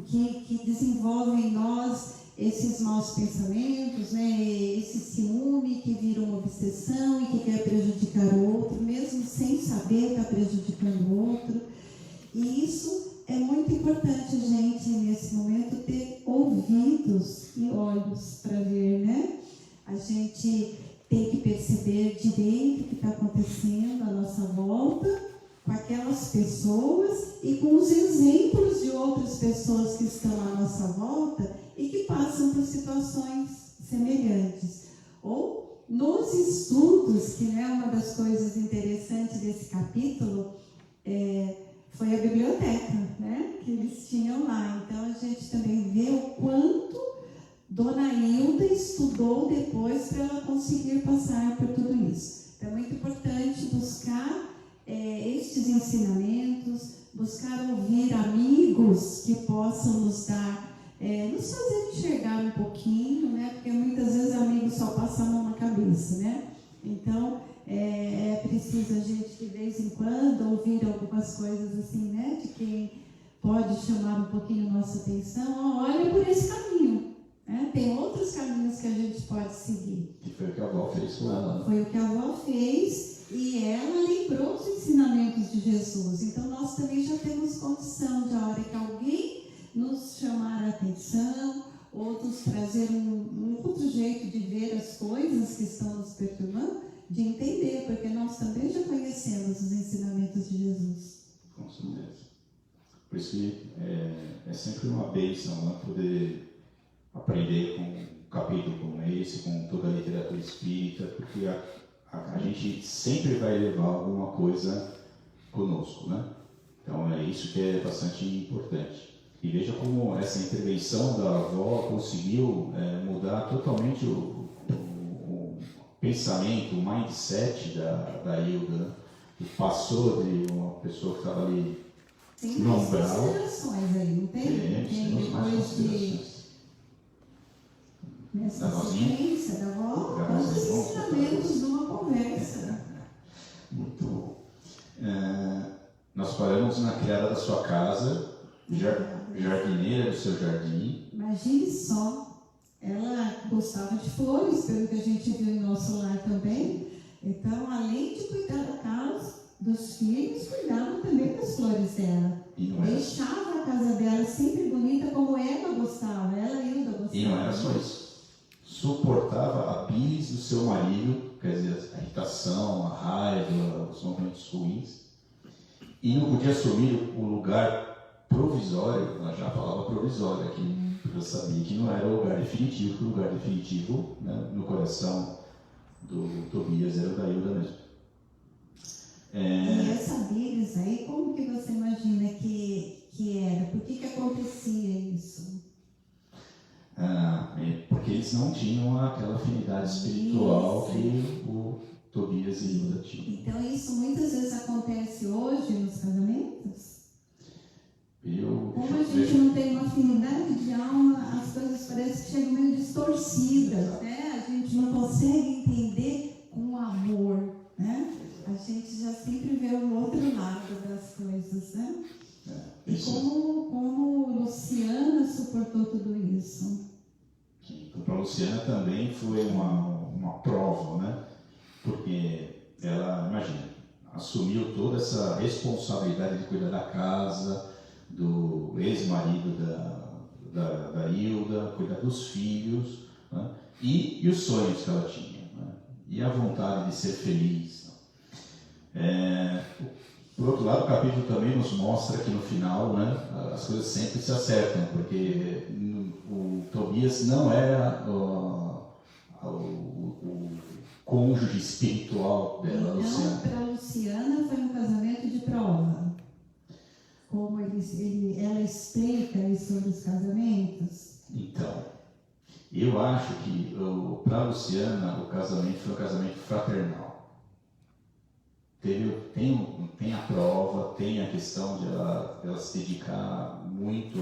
que desenvolvem em nós esses maus pensamentos, né? Esse ciúme que vira uma obsessão e que quer prejudicar o outro, mesmo sem saber está prejudicando o outro. E isso é importante a gente, nesse momento, ter ouvidos e olhos para ver, né? A gente tem que perceber direito o que está acontecendo à nossa volta, com aquelas pessoas e com os exemplos de outras pessoas que estão à nossa volta e que passam por situações semelhantes. Ou nos estudos, que é uma das coisas interessantes desse capítulo, foi a biblioteca, né, que eles tinham lá. Então a gente também vê o quanto Dona Hilda estudou depois para ela conseguir passar por tudo isso. Então é muito importante buscar estes ensinamentos, buscar ouvir amigos que possam nos dar, nos fazer enxergar um pouquinho, né? Porque muitas vezes amigos só passam a mão na cabeça, né? Então é preciso a gente de vez em quando ouvir algumas coisas assim, né? De quem pode chamar um pouquinho a nossa atenção. Olha por esse caminho, né? Tem outros caminhos que a gente pode seguir. E foi o que a avó fez com ela, né? Foi o que a avó fez. E ela lembrou os ensinamentos de Jesus. Então, nós também já temos condição de, a hora que alguém nos chamar a atenção, ou nos trazer um outro jeito de ver as coisas que estão nos perturbando, de entender, porque nós também já conhecemos os ensinamentos de Jesus. Com certeza. Por isso que é sempre uma bênção, né, poder aprender com um capítulo como esse, com toda a literatura espírita, porque a gente sempre vai levar alguma coisa conosco, né? Então é isso que é bastante importante. E veja como essa intervenção da avó conseguiu mudar totalmente o pensamento, o mindset da Hilda, né? Que passou de uma pessoa que estava ali no umbral. Tem considerações aí, não tem? Tem depois de... Nessa sequência da avó, quantos ensinamentos numa conversa. Muito bom. Nós paramos na criada da sua casa, jardineira do seu jardim. Imagine só, ela gostava de flores, pelo que a gente viu em nosso lar também. Então, além de cuidar da casa, dos filhos, cuidava também das flores dela. Deixava a casa dela sempre bonita como ela gostava, ela e Hilda gostava. E não era só isso. Suportava a bilis do seu marido, quer dizer, a irritação, a raiva, os momentos ruins, e não podia assumir o lugar provisório. Ela já falava provisório aqui, porque eu sabia que não era o lugar definitivo, que o lugar definitivo, né, no coração do Tobias era o da Hilda mesmo. E essa bilis aí, como que você imagina que era? Por que acontecia isso? Porque eles não tinham aquela afinidade espiritual que o Tobias e Hilda tinham. Então isso muitas vezes acontece hoje nos casamentos? Como a gente não tem uma afinidade de alma, as coisas parecem que chegam meio distorcidas, né? A gente não consegue entender com amor, né? A gente já sempre vê o outro lado das coisas, né? E como Luciana suportou tudo isso? Para a Luciana também foi uma prova, né? Porque ela, imagina, assumiu toda essa responsabilidade de cuidar da casa, do ex-marido da Hilda, cuidar dos filhos, né? E os sonhos que ela tinha, né? E a vontade de ser feliz. Por outro lado, o capítulo também nos mostra que no final, né, as coisas sempre se acertam, porque o Tobias não era o cônjuge espiritual dela, Luciana. Para a Luciana foi um casamento de prova. Como ela explica isso sobre os casamentos? Então, eu acho que para a Luciana o casamento foi um casamento fraternal. Tem a prova, tem a questão de ela se dedicar muito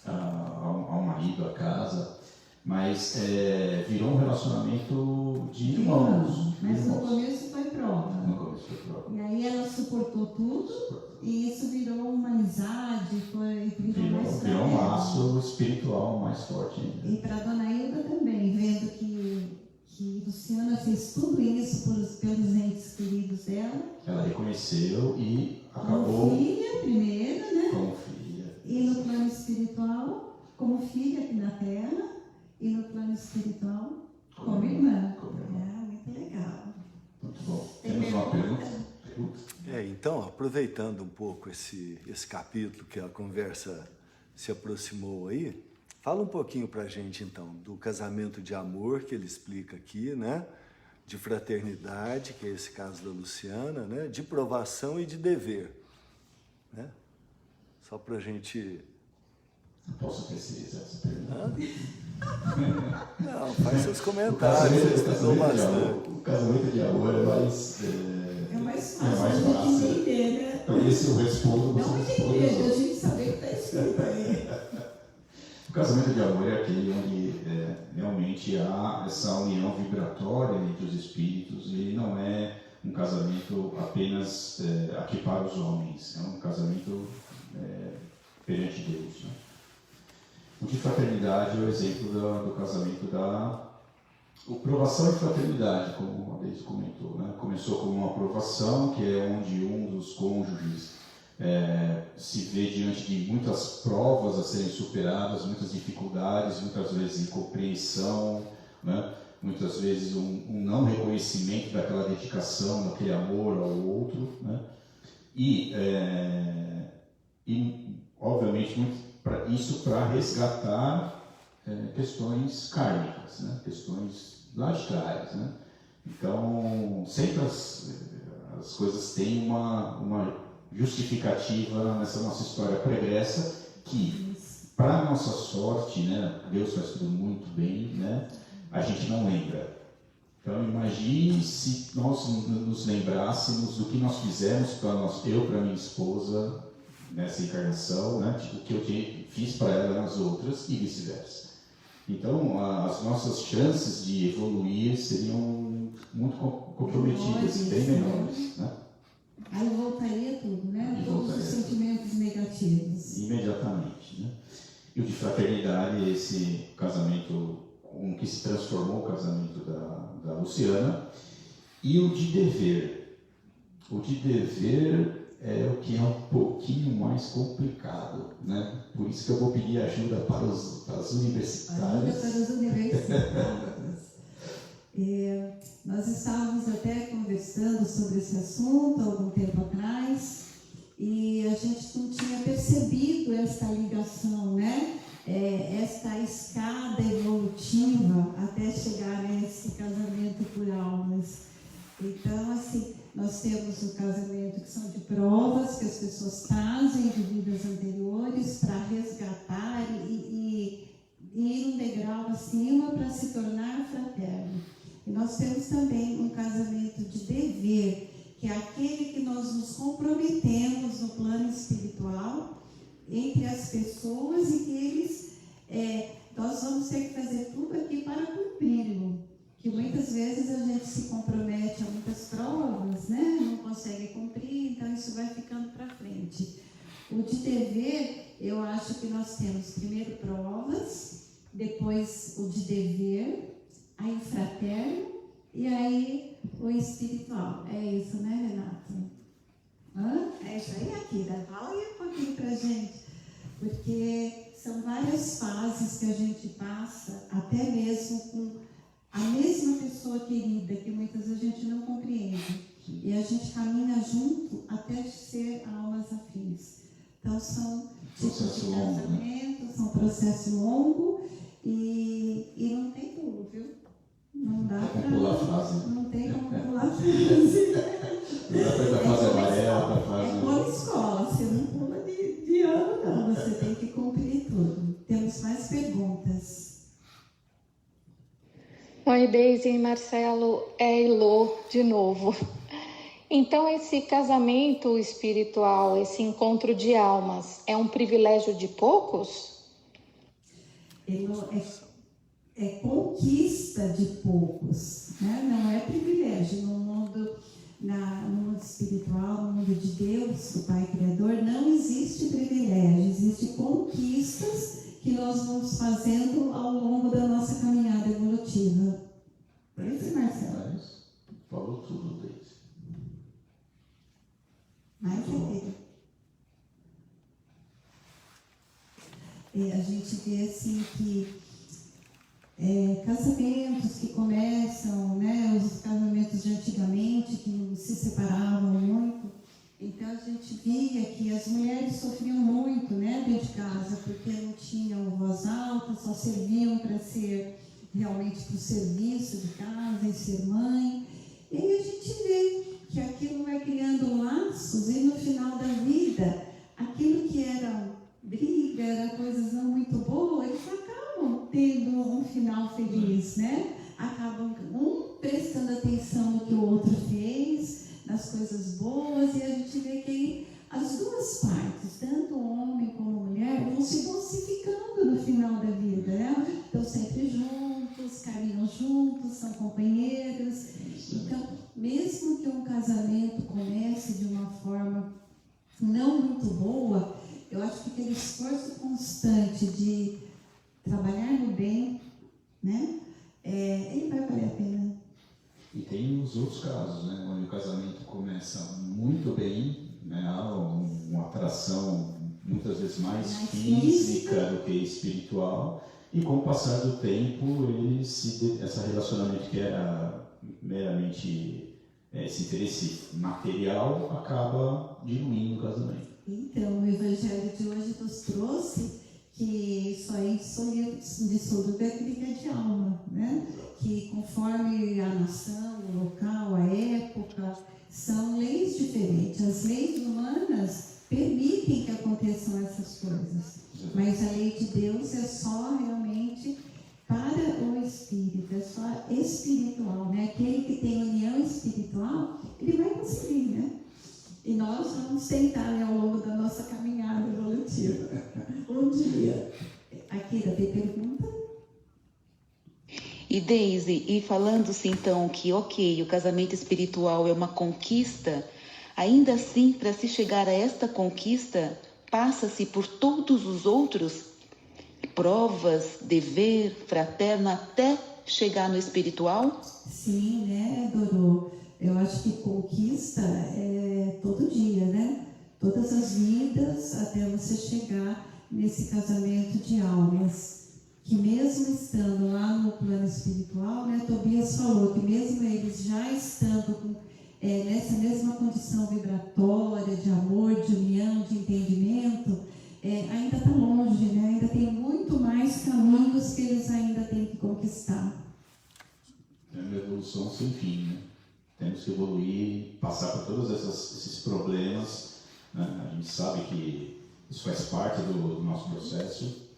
ao marido, à casa, mas virou um relacionamento de irmãos. Mas no começo foi prova. No começo foi prova. E aí ela suportou tudo e isso virou uma amizade, virou um laço espiritual mais forte ainda. E para a Dona Hilda também, vendo que Luciana fez tudo isso pelos entes queridos dela. Ela reconheceu e acabou... Como filha primeiro, né? Como filha. aproveitando um pouco esse capítulo que a conversa se aproximou aí, fala um pouquinho para a gente, então, do casamento de amor, que ele explica aqui, né? De fraternidade, que é esse caso da Luciana, né? De provação e de dever, né? Só para a gente... Posso terceirizar essa pergunta? Não, faz seus comentários, você estudou bastante. O casamento de amor é mais... É mais fácil de entender, né? Por isso eu respondo... Não entender, a gente saber o que está escrito aí. O casamento de amor é aquele onde realmente há essa união vibratória entre os espíritos, e ele não é um casamento apenas aqui para os homens, é um casamento perante Deus, né? O de fraternidade é o exemplo do casamento o provação e fraternidade, como a Deise comentou, né? Começou como uma provação, que é onde um dos cônjuges se vê diante de muitas provas a serem superadas, muitas dificuldades, muitas vezes incompreensão, né? Muitas vezes um não reconhecimento daquela dedicação, daquele amor ao outro, né? E obviamente, isso para resgatar questões kármicas, né? Questões lá de trás, né? Então, sempre as coisas têm uma justificativa nessa nossa história pregressa, que, para nossa sorte, né, Deus faz tudo muito bem, né, a gente não lembra. Então, imagine se nós nos lembrássemos do que nós fizemos eu para minha esposa nessa encarnação, né, tipo, o que eu fiz para ela nas outras e vice-versa. Então, as nossas chances de evoluir seriam muito comprometidas, bem menores, né? Aí voltaria tudo, né? Todos os sentimentos negativos. Imediatamente, né? E o de fraternidade, esse casamento, que se transformou o casamento da Luciana. E o de dever. O de dever é o que é um pouquinho mais complicado, né? Por isso que eu vou pedir ajuda para as universitárias. Ajuda para as universitárias. Nós estávamos até conversando sobre esse assunto há algum tempo atrás, e a gente não tinha percebido esta ligação, né? Esta escada evolutiva até chegar a esse casamento por almas. Então, assim, nós temos o casamento que são de provas que as pessoas trazem de vidas anteriores para resgatar e ir um degrau acima para se tornar fraterno. E nós temos também um casamento de dever, que é aquele que nós nos comprometemos no plano espiritual entre as pessoas e que nós vamos ter que fazer tudo aqui para cumpri-lo. Que muitas vezes a gente se compromete a muitas provas, né? Não consegue cumprir, então isso vai ficando para frente. O de dever, eu acho que nós temos primeiro provas, depois o de dever, aí o fraterno e aí o espiritual. É isso, né, Renato? É isso aí, Akira. Fala aí um pouquinho pra gente. Porque são várias fases que a gente passa, até mesmo com a mesma pessoa querida, que muitas vezes a gente não compreende. E a gente caminha junto até ser almas afins. Então, são tipos de casamento, são processo longo e não tem pulo, viu? Não dá para pular fase. Não tem como pular fase. Não dá para fase amarela, para fase... É como escola, você não pula de ano, não. Você tem que cumprir tudo. Temos mais perguntas. Oi, Deise e Marcelo, Elô de novo. Então, esse casamento espiritual, esse encontro de almas, é um privilégio de poucos? É conquista de poucos, né? Não é privilégio. No mundo espiritual, no mundo de Deus, o Pai Criador, não existe privilégio, existem conquistas que nós vamos fazendo ao longo da nossa caminhada evolutiva. É isso, Marcelo? Falou tudo, Deise. Mais a gente vê assim que casamentos que começam, né, os casamentos de antigamente, que se separavam muito, Então a gente via que as mulheres sofriam muito, né, dentro de casa, porque não tinham voz alta, só serviam para ser realmente para o serviço de casa e ser mãe. E aí a gente vê que aquilo vai criando laços e no final da vida, aquilo que era briga, era coisas não muito boas, eles acabam tendo um final feliz, né? Acabam um prestando atenção no que o outro fez, nas coisas boas, e a gente vê que as duas partes, tanto o homem como a mulher, vão se dulcificando no final da vida, né? Estão sempre juntos, caminham juntos, são companheiros. Então, mesmo que um casamento comece de uma forma não muito boa, eu acho que aquele esforço constante de trabalhar no bem, né? Ele vai valer a pena. E tem os outros casos, né, onde o casamento começa muito bem, né, há uma atração muitas vezes mais física do que espiritual, e com o passar do tempo, esse relacionamento que era meramente esse interesse material acaba diluindo o casamento. Então, o Evangelho de hoje nos trouxe que só é dissoluto aquele que é de alma, né? Que conforme a nação, o local, a época, são leis diferentes. As leis humanas permitem que aconteçam essas coisas, mas a lei de Deus é só realmente para o espírito, é só espiritual, né? Aquele que tem união espiritual, ele vai conseguir, né? E nós vamos tentar, né, ao longo da nossa caminhada evolutiva. Um dia. Aqui, tem pergunta? E Deise, e falando-se então que, ok, o casamento espiritual é uma conquista, ainda assim, para se chegar a esta conquista, passa-se por todos os outros provas, dever, fraterno, até chegar no espiritual? Sim, né, Dorô? Eu acho que conquista é todo dia, né? Todas as vidas até você chegar nesse casamento de almas. Que mesmo estando lá no plano espiritual, né, Tobias falou que mesmo eles já estando nessa mesma condição vibratória de amor, de união, de entendimento, ainda está longe, né? Ainda tem muito mais caminhos que eles ainda têm que conquistar. É uma evolução sem fim, né? Temos que evoluir, passar por todos esses problemas, né? A gente sabe que isso faz parte do nosso processo.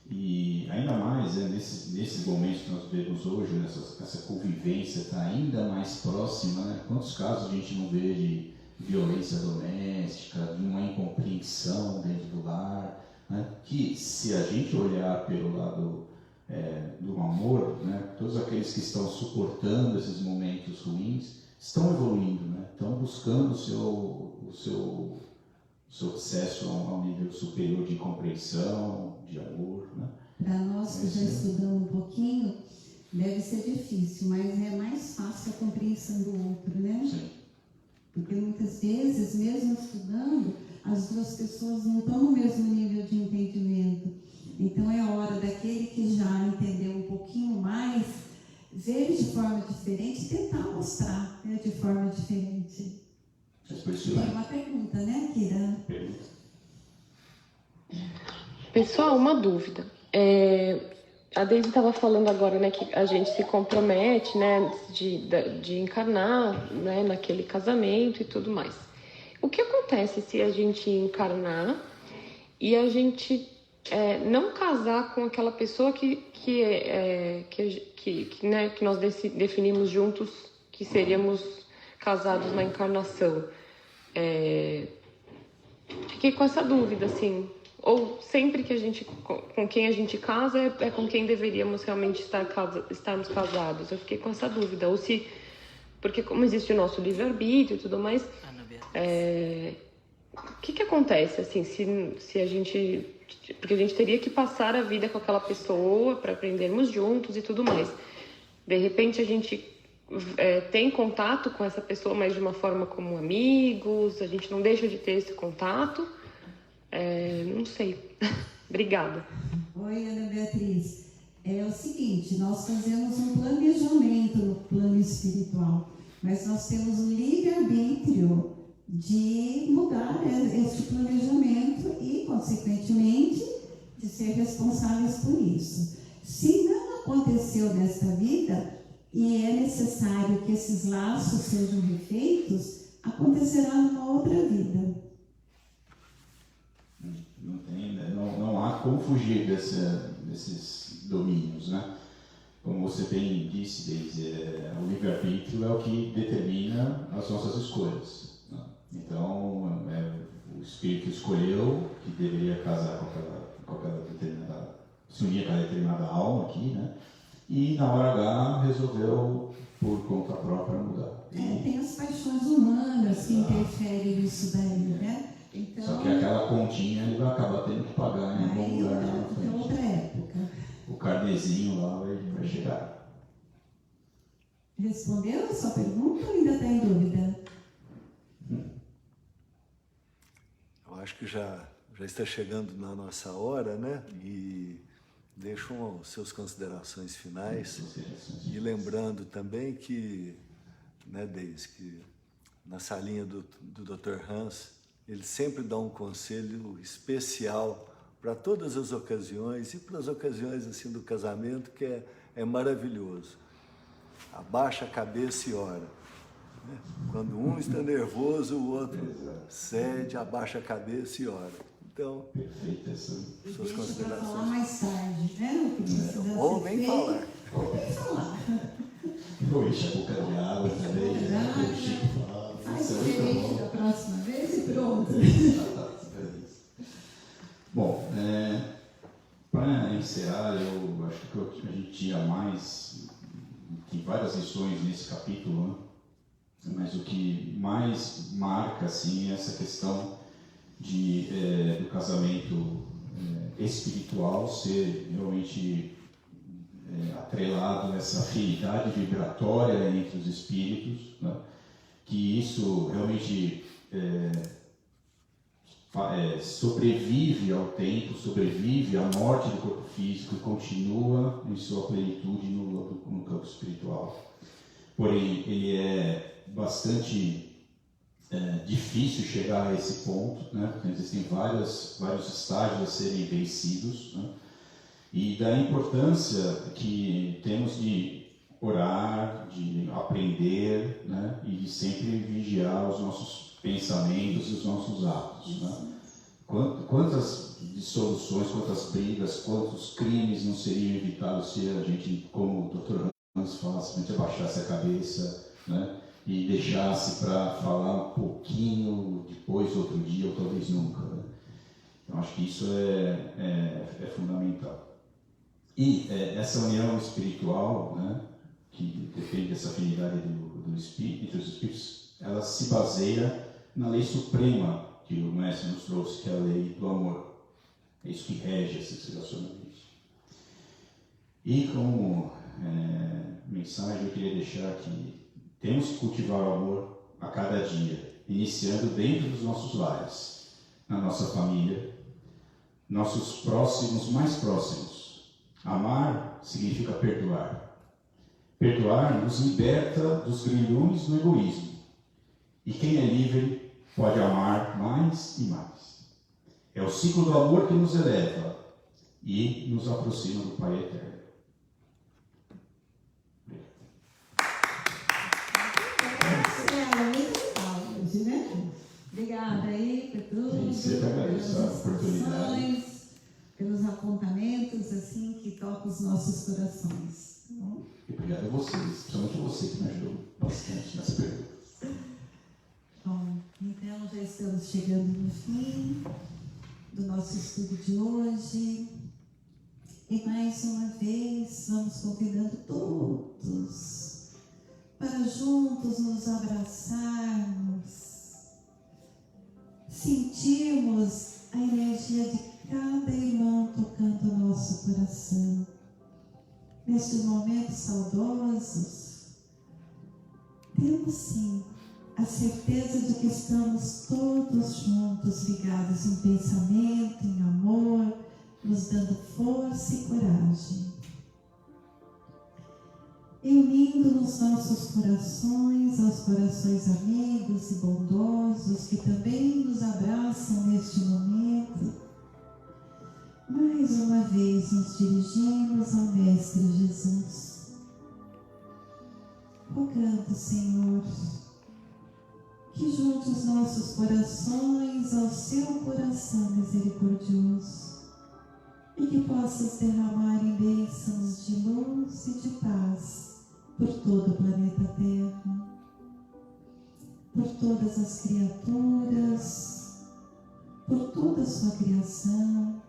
E ainda mais, né, nesses momentos que nós vivemos hoje, essa convivência está ainda mais próxima, né? Quantos casos a gente não vê de violência doméstica, de uma incompreensão dentro do lar, né? Que se a gente olhar pelo lado do amor, né, todos aqueles que estão suportando esses momentos ruins estão evoluindo, né? Estão buscando o seu acesso a um nível superior de compreensão, de amor, né? Para nós que já estudamos um pouquinho, deve ser difícil, mas é mais fácil a compreensão do outro, né? Sim. Porque muitas vezes, mesmo estudando, as duas pessoas não estão no mesmo nível de entendimento. Então é hora daquele que já entendeu um pouquinho mais, ver de forma diferente e tentar mostrar, né, de forma diferente. Tem uma pergunta, né, Kira? Pessoal, uma dúvida. A Deise estava falando agora, né, que a gente se compromete, né, de encarnar, né, naquele casamento e tudo mais. O que acontece se a gente encarnar e a gente não casar com aquela pessoa que nós definimos juntos que seríamos casados na encarnação? Fiquei com essa dúvida, assim. Ou sempre que com quem a gente casa é com quem deveríamos realmente estarmos casados? Eu fiquei com essa dúvida. Ou se, porque como existe o nosso livre-arbítrio e tudo mais, o que acontece, assim, se a gente... Porque a gente teria que passar a vida com aquela pessoa para aprendermos juntos e tudo mais. De repente a gente tem contato com essa pessoa, mas de uma forma como amigos, a gente não deixa de ter esse contato. Não sei. Obrigada. Oi, Ana Beatriz. É o seguinte, nós fazemos um planejamento no plano espiritual, mas nós temos um livre-arbítrio de mudar este planejamento e, consequentemente, de ser responsáveis por isso. Se não aconteceu nesta vida e é necessário que esses laços sejam refeitos, acontecerá numa outra vida. Não há como fugir desses domínios, né? Como você bem disse, Deise, o livre-arbítrio é o que determina as nossas escolhas, né? Então, o espírito escolheu que deveria casar com aquela determinada, se unir com aquela determinada alma aqui, né? E na hora H resolveu por conta própria mudar. Tem as paixões humanas que interferem nisso daí, né? Então, só que aquela continha ele vai acabar tendo que pagar em algum lugar lá na frente. outra época. O carnezinho lá vai chegar. Respondeu a sua pergunta ou ainda está em dúvida? Eu acho que já está chegando na nossa hora, né? E deixam suas considerações finais. E lembrando também que, né, Deise, que na salinha do Dr. Hans, ele sempre dá um conselho especial para todas as ocasiões e para as ocasiões assim do casamento, que é maravilhoso. Abaixa a cabeça e ora. Quando um está nervoso, o outro cede, abaixa a cabeça e ora. Então, suas considerações. Para falar mais tarde, né? O que precisa Ou ser nem feito. falar. Ou nem falar. Vou encher a boca de água também. Faz diferente da próxima vez e pronto. Bom, para encerrar, eu acho que a gente tinha mais, tem várias lições nesse capítulo, né? Mas o que mais marca assim, é essa questão do casamento espiritual ser realmente atrelado a essa afinidade vibratória entre os espíritos, né? Que isso realmente sobrevive ao tempo, sobrevive à morte do corpo físico e continua em sua plenitude no campo espiritual. Porém, ele é bastante difícil chegar a esse ponto, né? Porque existem vários estágios a serem vencidos, né? E da importância que temos de orar, de aprender, né? E de sempre vigiar os nossos pensamentos e os nossos atos, né? Quantas dissoluções, quantas brigas, quantos crimes não seriam evitados se a gente, como o Dr. Hans fala, se a gente abaixasse a cabeça, né? E deixasse para falar um pouquinho depois, outro dia, ou talvez nunca, né? Então, acho que isso é fundamental. E essa união espiritual, né, que depende dessa afinidade do espírito, entre os espíritos, ela se baseia na lei suprema que o Mestre nos trouxe, que é a lei do amor. É isso que rege esses relacionamentos. E como mensagem eu queria deixar que temos que cultivar o amor a cada dia, iniciando dentro dos nossos lares, na nossa família, nossos próximos mais próximos. Amar significa perdoar. Perdoar nos liberta dos grilhões do egoísmo. E quem é livre pode amar mais e mais. É o ciclo do amor que nos eleva e nos aproxima do Pai Eterno. Obrigada aí por tudo, pelas oportunidades, pelos apontamentos assim que tocam os nossos corações. E obrigado a vocês, principalmente você que me ajudou bastante nas perguntas. Bom, então já estamos chegando no fim do nosso estudo de hoje. E mais uma vez vamos convidando todos para juntos nos abraçarmos, sentirmos a energia de cada irmão tocando o nosso coração. Nestes momentos saudosos, temos sim a certeza de que estamos todos juntos, ligados em pensamento, em amor, nos dando força e coragem. e unindo nos nossos corações aos corações amigos e bondosos que também nos abraçam neste momento, mais uma vez nos dirigimos ao Mestre Jesus, rogando, Senhor, que junte os nossos corações ao seu coração misericordioso e que possas derramar em bênçãos de luz e de paz por todo o planeta Terra, por todas as criaturas, por toda a sua criação.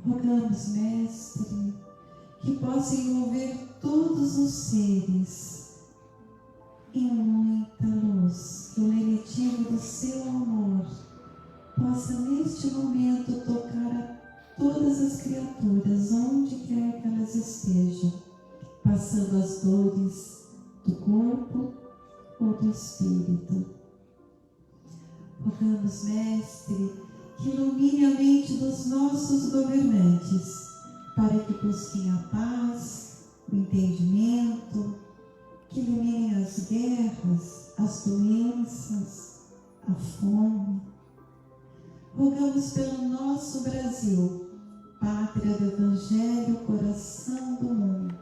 Rogamos, Mestre, que possa envolver todos os seres em muita luz, que o lenitivo do seu amor possa neste momento tocar a todas as criaturas, onde quer que elas estejam, passando as dores do corpo ou do espírito. Rogamos, Mestre, que ilumine a mente dos nossos governantes, para que busquem a paz, o entendimento, que eliminem as guerras, as doenças, a fome. Rogamos pelo nosso Brasil, pátria do Evangelho, coração do mundo.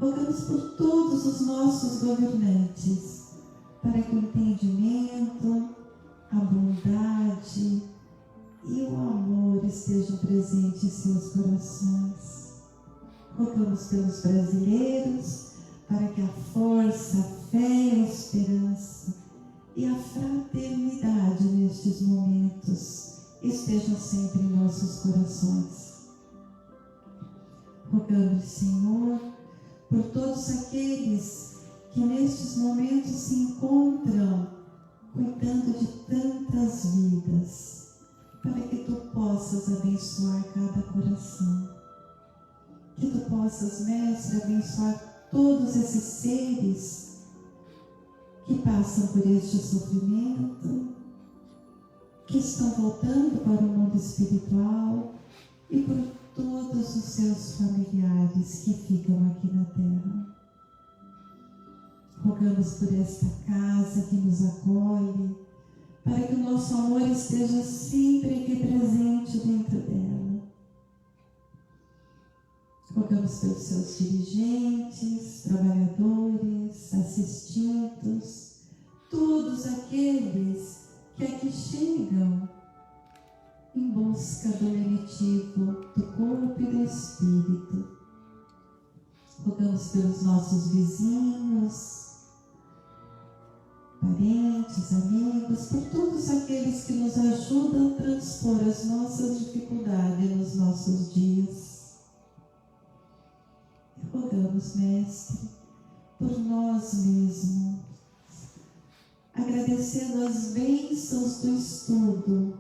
Rogamos por todos os nossos governantes, para que o entendimento, a bondade e o amor estejam presentes em seus corações. Rogamos pelos brasileiros, para que a força, a fé e a esperança e a fraternidade nestes momentos estejam sempre em nossos corações. Rogamos, Senhor, por todos aqueles que nestes momentos se encontram cuidando de tantas vidas, para que Tu possas abençoar cada coração. Que Tu possas, Mestre, abençoar todos esses seres que passam por este sofrimento, que estão voltando para o mundo espiritual e por todos os seus familiares que ficam aqui na Terra. Rogamos por esta casa que nos acolhe, para que o nosso amor esteja sempre aqui presente dentro dela. Rogamos pelos seus dirigentes, trabalhadores, assistidos, todos aqueles que aqui chegam em busca do lenitivo do corpo e do espírito. Rogamos pelos nossos vizinhos, parentes, amigos, por todos aqueles que nos ajudam a transpor as nossas dificuldades nos nossos dias. E rogamos, Mestre, por nós mesmos, agradecendo as bênçãos do estudo,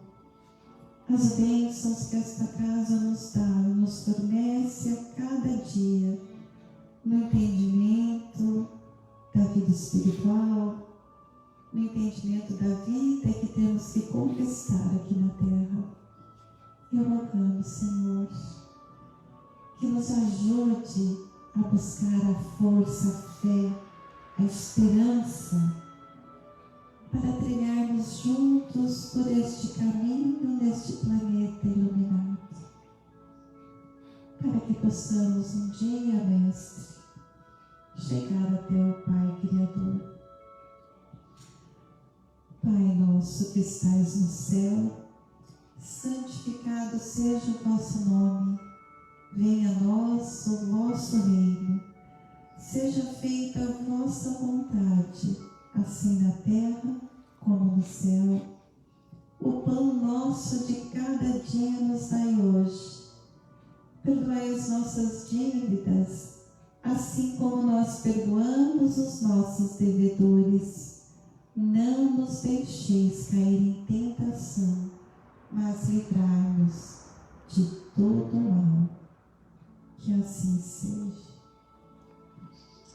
as bênçãos que esta casa nos dá e nos fornece a cada dia, no entendimento da vida espiritual, no entendimento da vida que temos que conquistar aqui na Terra. E rogamos, Senhor, que nos ajude a buscar a força, a fé, a esperança, para trilharmos juntos por este caminho, neste planeta iluminado. Para que possamos um dia, Mestre, chegar até o Pai Criador. Pai nosso que estais no céu, santificado seja o vosso nome. Venha a nós o vosso reino. Seja feita a vossa vontade, assim na terra como no céu. O pão nosso de cada dia nos dai hoje. Perdoai as nossas dívidas, assim como nós perdoamos os nossos devedores. Não nos deixeis cair em tentação, mas livrai-nos de todo mal. Que assim seja.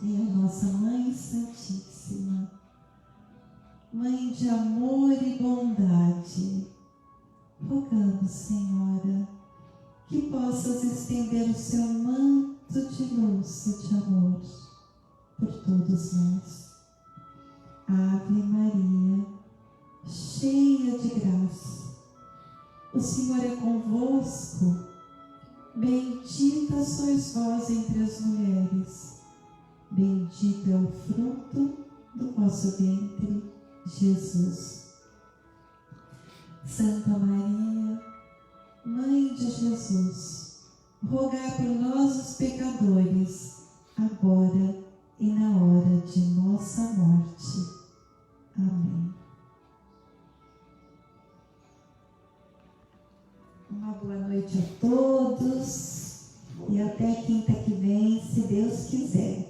E a nossa Mãe Santíssima, Mãe de amor e bondade, rogamos, Senhora, que possas estender o seu manto de luz e de amor por todos nós. Ave Maria, cheia de graça, o Senhor é convosco. Bendita sois vós entre as mulheres, bendito é o fruto do vosso ventre, Jesus. Santa Maria, Mãe de Jesus, rogai por nós os pecadores, agora e na hora de nossa morte. Amém. Uma boa noite a todos e até quinta que vem, se Deus quiser.